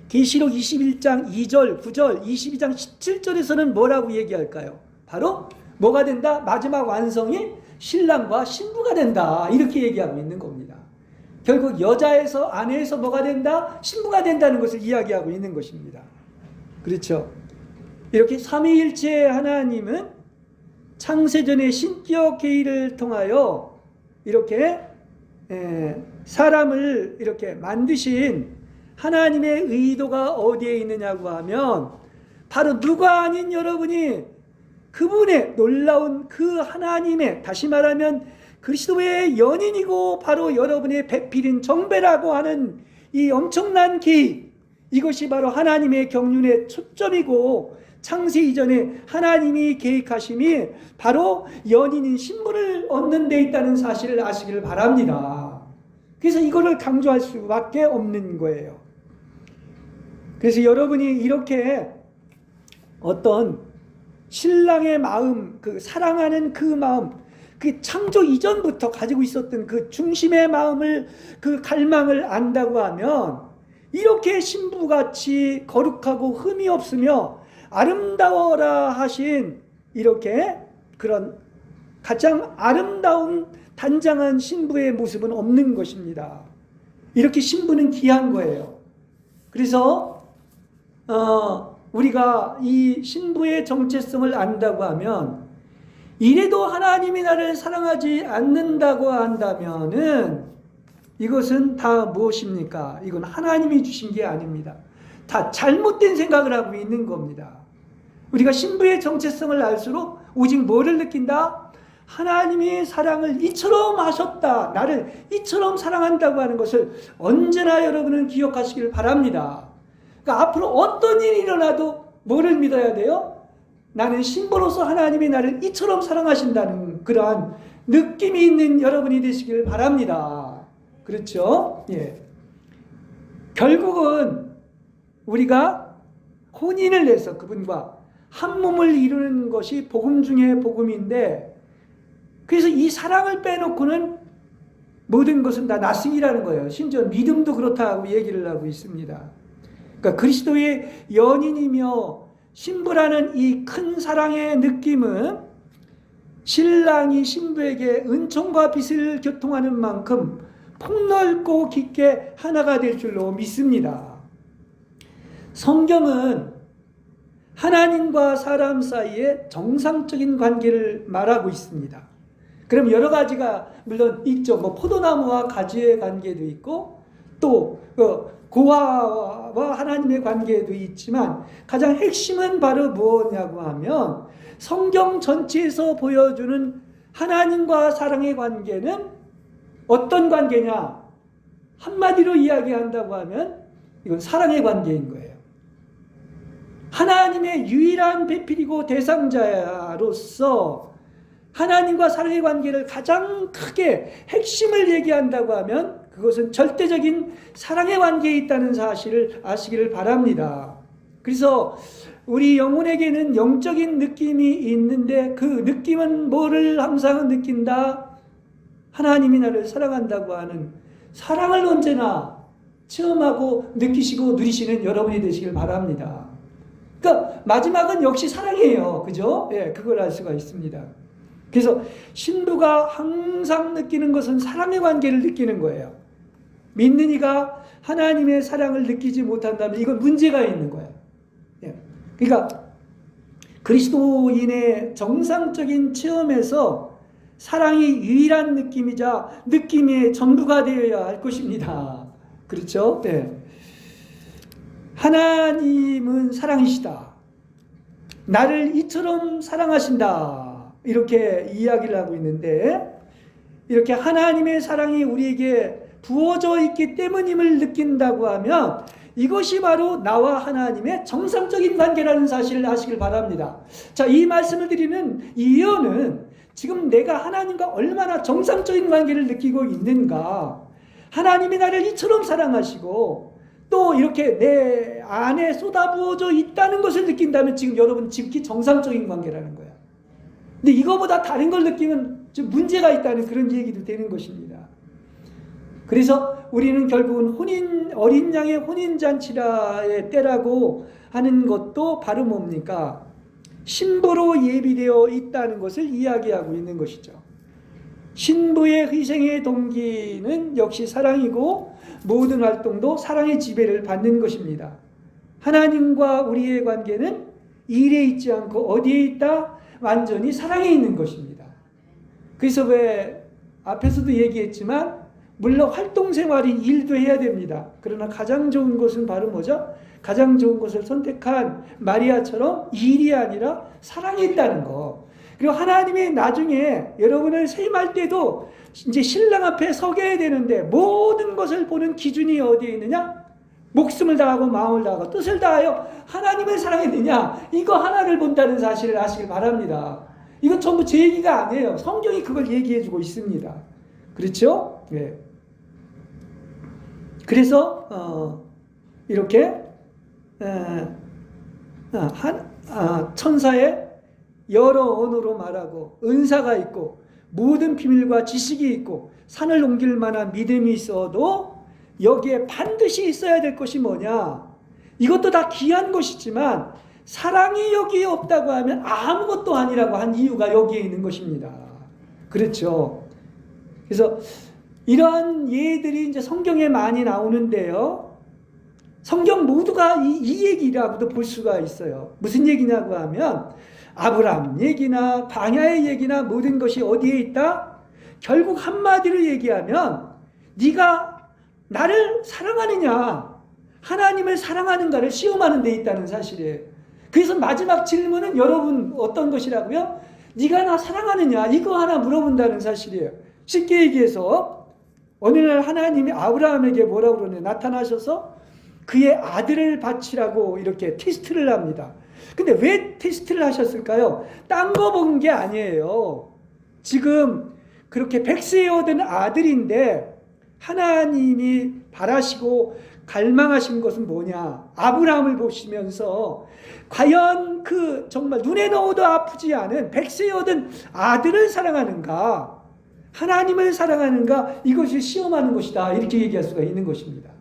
계시록 21장 2절, 9절, 22장 17절에서는 뭐라고 얘기할까요? 바로 뭐가 된다? 마지막 완성이 신랑과 신부가 된다. 이렇게 얘기하고 있는 겁니다. 결국 여자에서 아내에서 뭐가 된다? 신부가 된다는 것을 이야기하고 있는 것입니다. 그렇죠? 이렇게 삼위일체의 하나님은 창세전의 신격 계의를 통하여 이렇게 사람을 이렇게 만드신 하나님의 의도가 어디에 있느냐고 하면 바로 누가 아닌 여러분이 그분의 놀라운 그 하나님의, 다시 말하면 그리스도의 연인이고 바로 여러분의 배필인 정배라고 하는 이 엄청난 계획, 이것이 바로 하나님의 경륜의 초점이고 창세 이전에 하나님이 계획하심이 바로 연인인 신부를 얻는 데 있다는 사실을 아시기를 바랍니다. 그래서 이거를 강조할 수밖에 없는 거예요. 그래서 여러분이 이렇게 어떤 신랑의 마음, 그 사랑하는 그 마음, 그 창조 이전부터 가지고 있었던 그 중심의 마음을, 그 갈망을 안다고 하면 이렇게 신부같이 거룩하고 흠이 없으며 아름다워라 하신 이렇게 그런 가장 아름다운 단장한 신부의 모습은 없는 것입니다. 이렇게 신부는 귀한 거예요. 그래서 우리가 이 신부의 정체성을 안다고 하면, 이래도 하나님이 나를 사랑하지 않는다고 한다면은 이것은 다 무엇입니까? 이건 하나님이 주신 게 아닙니다. 다 잘못된 생각을 하고 있는 겁니다. 우리가 신부의 정체성을 알수록 오직 뭐를 느낀다? 하나님이 사랑을 이처럼 하셨다. 나를 이처럼 사랑한다고 하는 것을 언제나 여러분은 기억하시길 바랍니다. 그러니까 앞으로 어떤 일이 일어나도 뭐를 믿어야 돼요? 나는 신부로서 하나님이 나를 이처럼 사랑하신다는 그러한 느낌이 있는 여러분이 되시길 바랍니다. 그렇죠? 예. 결국은 우리가 혼인을 해서 그분과 한 몸을 이루는 것이 복음 중에 복음인데, 그래서 이 사랑을 빼놓고는 모든 것은 다 나승이라는 거예요. 심지어 믿음도 그렇다고 얘기를 하고 있습니다. 그러니까 그리스도의 연인이며 신부라는 이 큰 사랑의 느낌은 신랑이 신부에게 은총과 빛을 교통하는 만큼 폭넓고 깊게 하나가 될 줄로 믿습니다. 성경은 하나님과 사람 사이의 정상적인 관계를 말하고 있습니다. 그럼 여러 가지가 물론 있죠. 포도나무와 가지의 관계도 있고, 또 고아와 하나님의 관계도 있지만, 가장 핵심은 바로 뭐냐고 하면 성경 전체에서 보여주는 하나님과 사랑의 관계는 어떤 관계냐? 한마디로 이야기한다고 하면 이건 사랑의 관계인 거예요. 하나님의 유일한 배필이고 대상자로서 하나님과 사랑의 관계를 가장 크게 핵심을 얘기한다고 하면 그것은 절대적인 사랑의 관계에 있다는 사실을 아시기를 바랍니다. 그래서 우리 영혼에게는 영적인 느낌이 있는데, 그 느낌은 뭐를 항상 느낀다? 하나님이 나를 사랑한다고 하는 사랑을 언제나 체험하고 느끼시고 누리시는 여러분이 되시길 바랍니다. 그러니까 마지막은 역시 사랑이에요. 그죠? 예, 그걸 알 수가 있습니다. 그래서 신부가 항상 느끼는 것은 사랑의 관계를 느끼는 거예요. 믿는 이가 하나님의 사랑을 느끼지 못한다면 이건 문제가 있는 거예요. 예. 그러니까 그리스도인의 정상적인 체험에서 사랑이 유일한 느낌이자 느낌의 전부가 되어야 할 것입니다. 그렇죠? 네. 하나님은 사랑이시다. 나를 이처럼 사랑하신다. 이렇게 이야기를 하고 있는데, 이렇게 하나님의 사랑이 우리에게 부어져 있기 때문임을 느낀다고 하면 이것이 바로 나와 하나님의 정상적인 관계라는 사실을 아시길 바랍니다. 자, 이 말씀을 드리는 이유는 지금 내가 하나님과 얼마나 정상적인 관계를 느끼고 있는가, 하나님이 나를 이처럼 사랑하시고 또 이렇게 내 안에 쏟아부어져 있다는 것을 느낀다면 지금 여러분 지극히 정상적인 관계라는 거야. 근데 이거보다 다른 걸 느끼면 좀 문제가 있다는 그런 얘기도 되는 것입니다. 그래서 우리는 결국은 어린 양의 혼인잔치라의 때라고 하는 것도 바로 뭡니까? 신부로 예비되어 있다는 것을 이야기하고 있는 것이죠. 신부의 희생의 동기는 역시 사랑이고 모든 활동도 사랑의 지배를 받는 것입니다. 하나님과 우리의 관계는 일에 있지 않고 어디에 있다? 완전히 사랑에 있는 것입니다. 그래서 왜 앞에서도 얘기했지만 물론 활동생활인 일도 해야 됩니다. 그러나 가장 좋은 것은 바로 뭐죠? 가장 좋은 것을 선택한 마리아처럼 일이 아니라 사랑이 있다는 거. 그리고 하나님이 나중에 여러분을 세임할 때도 이제 신랑 앞에 서게 되는데 모든 것을 보는 기준이 어디에 있느냐? 목숨을 다하고 마음을 다하고 뜻을 다하여 하나님을 사랑했느냐? 이거 하나를 본다는 사실을 아시길 바랍니다. 이건 전부 제 얘기가 아니에요. 성경이 그걸 얘기해주고 있습니다. 그렇죠? 네. 그래서 이렇게 천사의 여러 언어로 말하고 은사가 있고 모든 비밀과 지식이 있고 산을 옮길 만한 믿음이 있어도 여기에 반드시 있어야 될 것이 뭐냐? 이것도 다 귀한 것이지만 사랑이 여기에 없다고 하면 아무것도 아니라고 한 이유가 여기에 있는 것입니다. 그렇죠? 그래서 이러한 예들이 이제 성경에 많이 나오는데요. 성경 모두가 이 얘기라고도 볼 수가 있어요. 무슨 얘기냐고 하면 아브라함 얘기나 광야의 얘기나 모든 것이 어디에 있다? 결국 한마디로 얘기하면 네가 나를 사랑하느냐, 하나님을 사랑하는가를 시험하는 데 있다는 사실이에요. 그래서 마지막 질문은 여러분 어떤 것이라고요? 네가 나 사랑하느냐, 이거 하나 물어본다는 사실이에요. 쉽게 얘기해서 어느 날 하나님이 아브라함에게 뭐라고 그러냐, 나타나셔서 그의 아들을 바치라고 이렇게 테스트를 합니다. 근데 왜 테스트를 하셨을까요? 딴 거 본 게 아니에요. 지금 그렇게 백세에 얻은 아들인데 하나님이 바라시고 갈망하신 것은 뭐냐? 아브라함을 보시면서 과연 그 정말 눈에 넣어도 아프지 않은 백세에 얻은 아들을 사랑하는가? 하나님을 사랑하는가? 이것을 시험하는 것이다. 이렇게 얘기할 수가 있는 것입니다.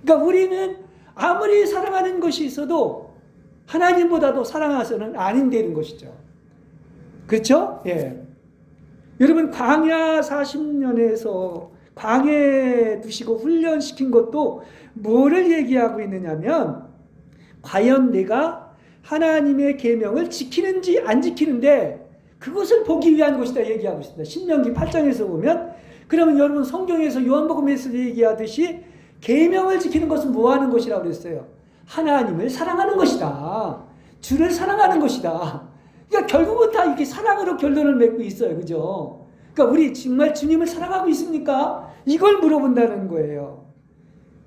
그러니까 우리는 아무리 사랑하는 것이 있어도 하나님보다도 사랑해서는 안 되는 것이죠. 그렇죠? 예. 여러분 광야 40년에서 광야에 두시고 훈련시킨 것도 뭐를 얘기하고 있느냐면 과연 내가 하나님의 계명을 지키는지 안 지키는데 그것을 보기 위한 것이다 얘기하고 있습니다. 신명기 8장에서 보면 그러면 여러분 성경에서 요한복음에서 얘기하듯이 계명을 지키는 것은 뭐 하는 것이라고 그랬어요? 하나님을 사랑하는 것이다. 주를 사랑하는 것이다. 그러니까 결국은 다 이게 사랑으로 결론을 맺고 있어요. 그죠? 그러니까 우리 정말 주님을 사랑하고 있습니까? 이걸 물어본다는 거예요.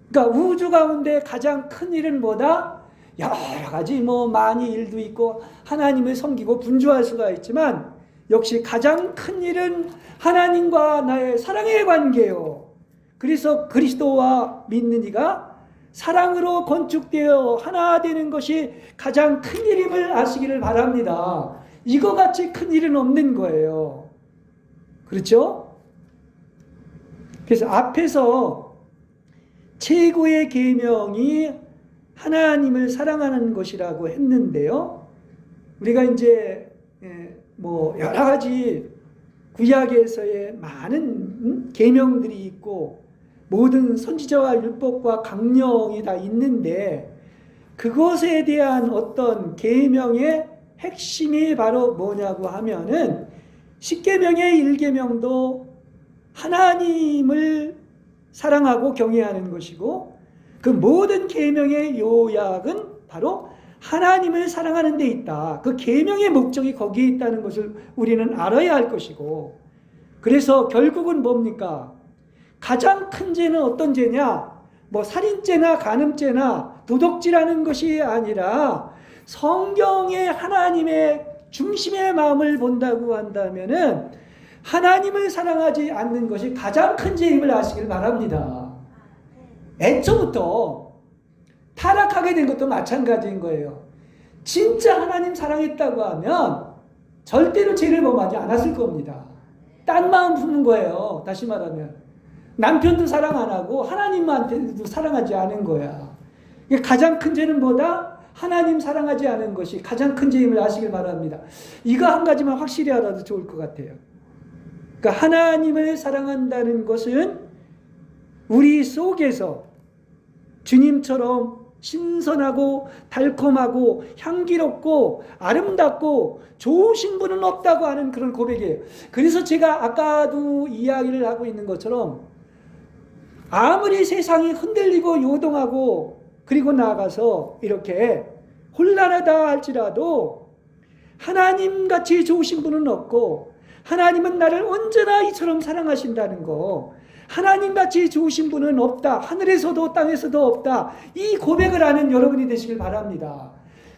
그러니까 우주 가운데 가장 큰 일은 뭐다? 여러 가지 많이 일도 있고 하나님을 섬기고 분주할 수가 있지만 역시 가장 큰 일은 하나님과 나의 사랑의 관계요. 그래서 그리스도와 믿는 이가 사랑으로 건축되어 하나 되는 것이 가장 큰 일임을 아시기를 바랍니다. 이거 같이 큰 일은 없는 거예요. 그렇죠? 그래서 앞에서 최고의 계명이 하나님을 사랑하는 것이라고 했는데요. 우리가 이제 여러 가지 구약에서의 많은 계명들이 있고 모든 선지자와 율법과 강령이 다 있는데 그것에 대한 어떤 계명의 핵심이 바로 뭐냐고 하면은 십계명의 1계명도 하나님을 사랑하고 경외하는 것이고 그 모든 계명의 요약은 바로 하나님을 사랑하는 데 있다. 그 계명의 목적이 거기에 있다는 것을 우리는 알아야 할 것이고 그래서 결국은 뭡니까? 가장 큰 죄는 어떤 죄냐? 살인죄나 간음죄나 도덕질하는 것이 아니라 성경의 하나님의 중심의 마음을 본다고 한다면은 하나님을 사랑하지 않는 것이 가장 큰 죄임을 아시길 바랍니다. 애초부터 타락하게 된 것도 마찬가지인 거예요. 진짜 하나님 사랑했다고 하면 절대로 죄를 범하지 않았을 겁니다. 딴 마음 품는 거예요. 다시 말하면 남편도 사랑 안 하고 하나님한테도 사랑하지 않은 거야. 가장 큰 죄는 뭐다? 하나님 사랑하지 않은 것이 가장 큰 죄임을 아시길 바랍니다. 이거 한 가지만 확실히 알아도 좋을 것 같아요. 그러니까 하나님을 사랑한다는 것은 우리 속에서 주님처럼 신선하고 달콤하고 향기롭고 아름답고 좋으신 분은 없다고 하는 그런 고백이에요. 그래서 제가 아까도 이야기를 하고 있는 것처럼 아무리 세상이 흔들리고 요동하고 그리고 나아가서 이렇게 혼란하다 할지라도 하나님같이 좋으신 분은 없고 하나님은 나를 언제나 이처럼 사랑하신다는 거, 하나님같이 좋으신 분은 없다. 하늘에서도 땅에서도 없다. 이 고백을 하는 여러분이 되시길 바랍니다.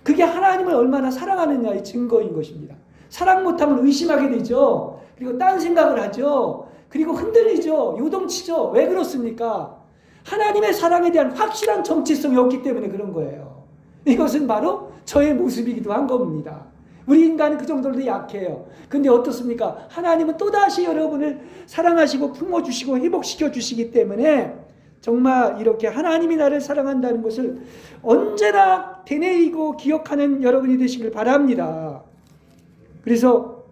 그게 하나님을 얼마나 사랑하느냐의 증거인 것입니다. 사랑 못하면 의심하게 되죠. 그리고 딴 생각을 하죠. 그리고 흔들리죠. 요동치죠. 왜 그렇습니까? 하나님의 사랑에 대한 확실한 정체성이 없기 때문에 그런 거예요. 이것은 바로 저의 모습이기도 한 겁니다. 우리 인간은 그 정도로 약해요. 근데 어떻습니까? 하나님은 또다시 여러분을 사랑하시고 품어주시고 회복시켜 주시기 때문에 정말 이렇게 하나님이 나를 사랑한다는 것을 언제나 되뇌이고 기억하는 여러분이 되시길 바랍니다. 그래서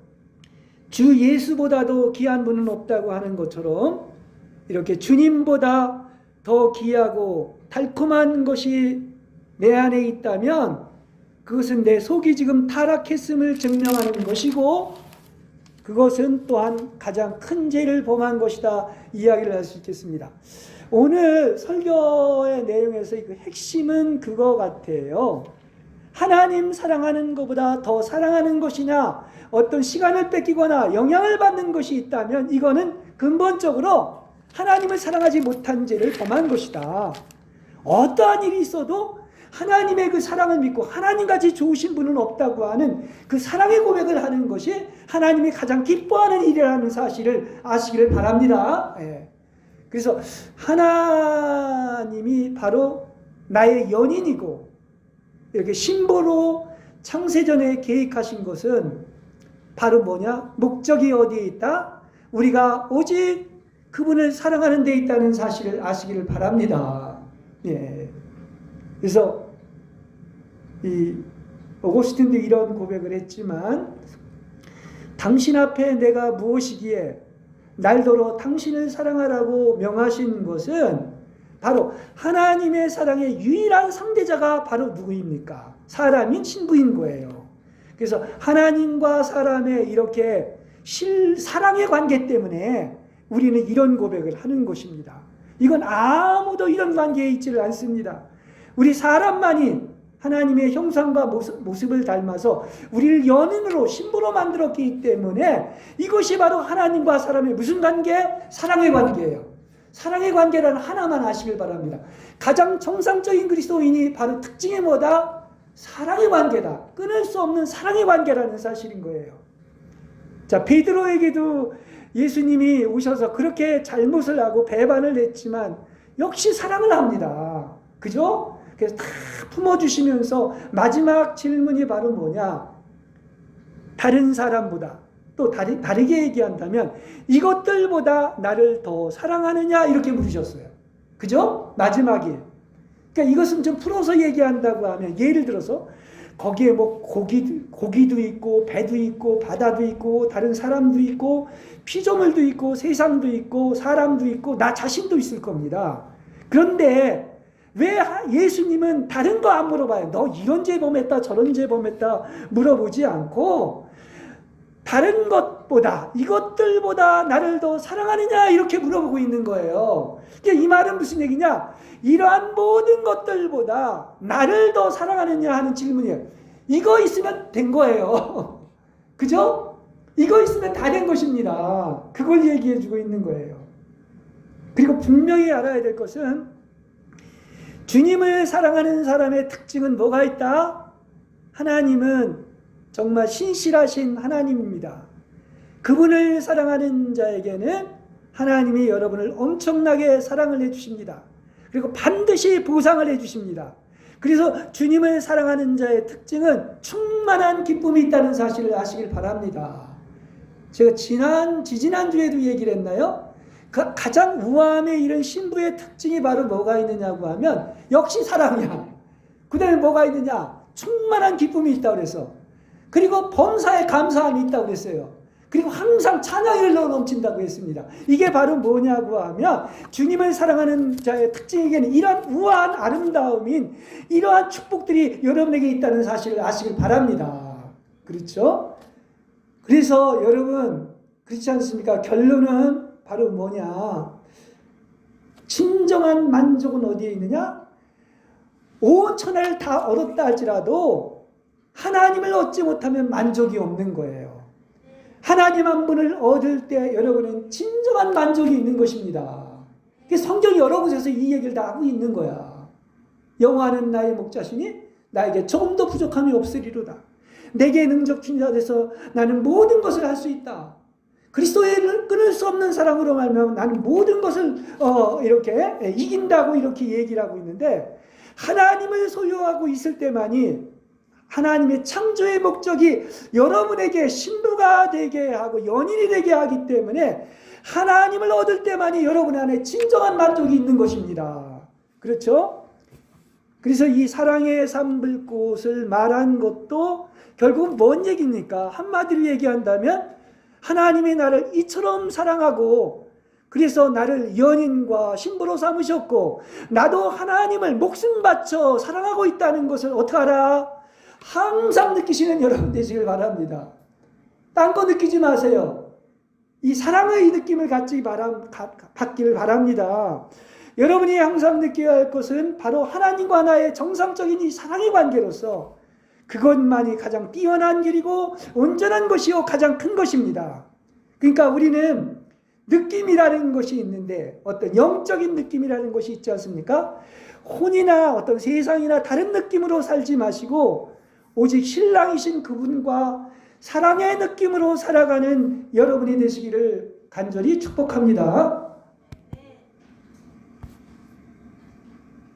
주 예수보다도 귀한 분은 없다고 하는 것처럼 이렇게 주님보다 더 귀하고 달콤한 것이 내 안에 있다면 그것은 내 속이 지금 타락했음을 증명하는 것이고, 그것은 또한 가장 큰 죄를 범한 것이다, 이야기를 할 수 있겠습니다. 오늘 설교의 내용에서 그 핵심은 그거 같아요. 하나님 사랑하는 것보다 더 사랑하는 것이냐, 어떤 시간을 뺏기거나 영향을 받는 것이 있다면 이거는 근본적으로 하나님을 사랑하지 못한 죄를 범한 것이다. 어떠한 일이 있어도 하나님의 그 사랑을 믿고 하나님같이 좋으신 분은 없다고 하는 그 사랑의 고백을 하는 것이 하나님이 가장 기뻐하는 일이라는 사실을 아시기를 바랍니다. 그래서 하나님이 바로 나의 연인이고 이렇게 신부로 창세전에 계획하신 것은 바로 뭐냐? 목적이 어디에 있다? 우리가 오직 그분을 사랑하는 데 있다는 사실을 아시기를 바랍니다. 그래서 이 오거스틴도 이런 고백을 했지만, 당신 앞에 내가 무엇이기에 날더러 당신을 사랑하라고 명하신 것은 바로 하나님의 사랑의 유일한 상대자가 바로 누구입니까? 사람인 신부인 거예요. 그래서 하나님과 사람의 이렇게 사랑의 관계 때문에 우리는 이런 고백을 하는 것입니다. 이건 아무도 이런 관계에 있지를 않습니다. 우리 사람만이 하나님의 형상과 모습을 닮아서 우리를 연인으로 신부로 만들었기 때문에 이것이 바로 하나님과 사람의 무슨 관계? 사랑의 관계예요. 사랑의 관계라는 하나만 아시길 바랍니다. 가장 정상적인 그리스도인이 바로 특징이 뭐다? 사랑의 관계다. 끊을 수 없는 사랑의 관계라는 사실인 거예요. 자, 베드로에게도 예수님이 오셔서 그렇게 잘못을 하고 배반을 했지만 역시 사랑을 합니다. 그죠? 그래서 다 품어주시면서 마지막 질문이 바로 뭐냐? 다른 사람보다, 또 다르게 얘기한다면 이것들보다 나를 더 사랑하느냐? 이렇게 물으셨어요. 그죠? 마지막에. 그러니까 이것은 좀 풀어서 얘기한다고 하면, 예를 들어서 거기에 뭐 고기도 있고 배도 있고 바다도 있고 다른 사람도 있고 피조물도 있고 세상도 있고 사람도 있고 나 자신도 있을 겁니다. 그런데 왜 예수님은 다른 거 안 물어봐요? 너 이런 죄 범했다 저런 죄 범했다 물어보지 않고 다른 것보다 이것들보다 나를 더 사랑하느냐 이렇게 물어보고 있는 거예요. 이 말은 무슨 얘기냐? 이러한 모든 것들보다 나를 더 사랑하느냐 하는 질문이에요. 이거 있으면 된 거예요. 그죠? 이거 있으면 다 된 것입니다. 그걸 얘기해 주고 있는 거예요. 그리고 분명히 알아야 될 것은 주님을 사랑하는 사람의 특징은 뭐가 있다? 하나님은 정말 신실하신 하나님입니다. 그분을 사랑하는 자에게는 하나님이 여러분을 엄청나게 사랑을 해주십니다. 그리고 반드시 보상을 해주십니다. 그래서 주님을 사랑하는 자의 특징은 충만한 기쁨이 있다는 사실을 아시길 바랍니다. 제가 지지난주에도 얘기를 했나요? 가장 우아함에 이른 신부의 특징이 바로 뭐가 있느냐고 하면 역시 사랑이야. 그 다음에 뭐가 있느냐? 충만한 기쁨이 있다고 그래서. 그리고 범사에 감사함이 있다고 그랬어요. 그리고 항상 찬양이 흘러 넘친다고 했습니다. 이게 바로 뭐냐고 하면 주님을 사랑하는 자의 특징에게는 이러한 우아한 아름다움인 이러한 축복들이 여러분에게 있다는 사실을 아시길 바랍니다. 그렇죠? 그래서 여러분 그렇지 않습니까? 결론은 바로 뭐냐? 진정한 만족은 어디에 있느냐? 온 천하를 다 얻었다 할지라도 하나님을 얻지 못하면 만족이 없는 거예요. 하나님 한 분을 얻을 때 여러분은 진정한 만족이 있는 것입니다. 성경이 여러 곳에서 이 얘기를 다 하고 있는 거야. 여호와는 나의 목자시니 나에게 조금 더 부족함이 없으리로다. 내게 능력 주신 자 돼서 나는 모든 것을 할 수 있다. 그리스도의 끊을 수 없는 사랑으로 말하면 나는 모든 것을 이렇게 이긴다고 이렇게 얘기를 하고 있는데, 하나님을 소유하고 있을 때만이 하나님의 창조의 목적이 여러분에게 신부가 되게 하고 연인이 되게 하기 때문에 하나님을 얻을 때만이 여러분 안에 진정한 만족이 있는 것입니다. 그렇죠? 그래서 이 사랑의 산불꽃을 말한 것도 결국은 뭔 얘기입니까? 한마디로 얘기한다면 하나님이 나를 이처럼 사랑하고 그래서 나를 연인과 신부로 삼으셨고 나도 하나님을 목숨 바쳐 사랑하고 있다는 것을 어떻게 알아? 항상 느끼시는 여러분 되시길 바랍니다. 딴 거 느끼지 마세요. 이 사랑의 느낌을 받기를 바랍니다. 여러분이 항상 느껴야 할 것은 바로 하나님과 나의 정상적인 이 사랑의 관계로서 그것만이 가장 뛰어난 길이고 온전한 것이요 가장 큰 것입니다. 그러니까 우리는 느낌이라는 것이 있는데 어떤 영적인 느낌이라는 것이 있지 않습니까? 혼이나 어떤 세상이나 다른 느낌으로 살지 마시고 오직 신랑이신 그분과 사랑의 느낌으로 살아가는 여러분이 되시기를 간절히 축복합니다.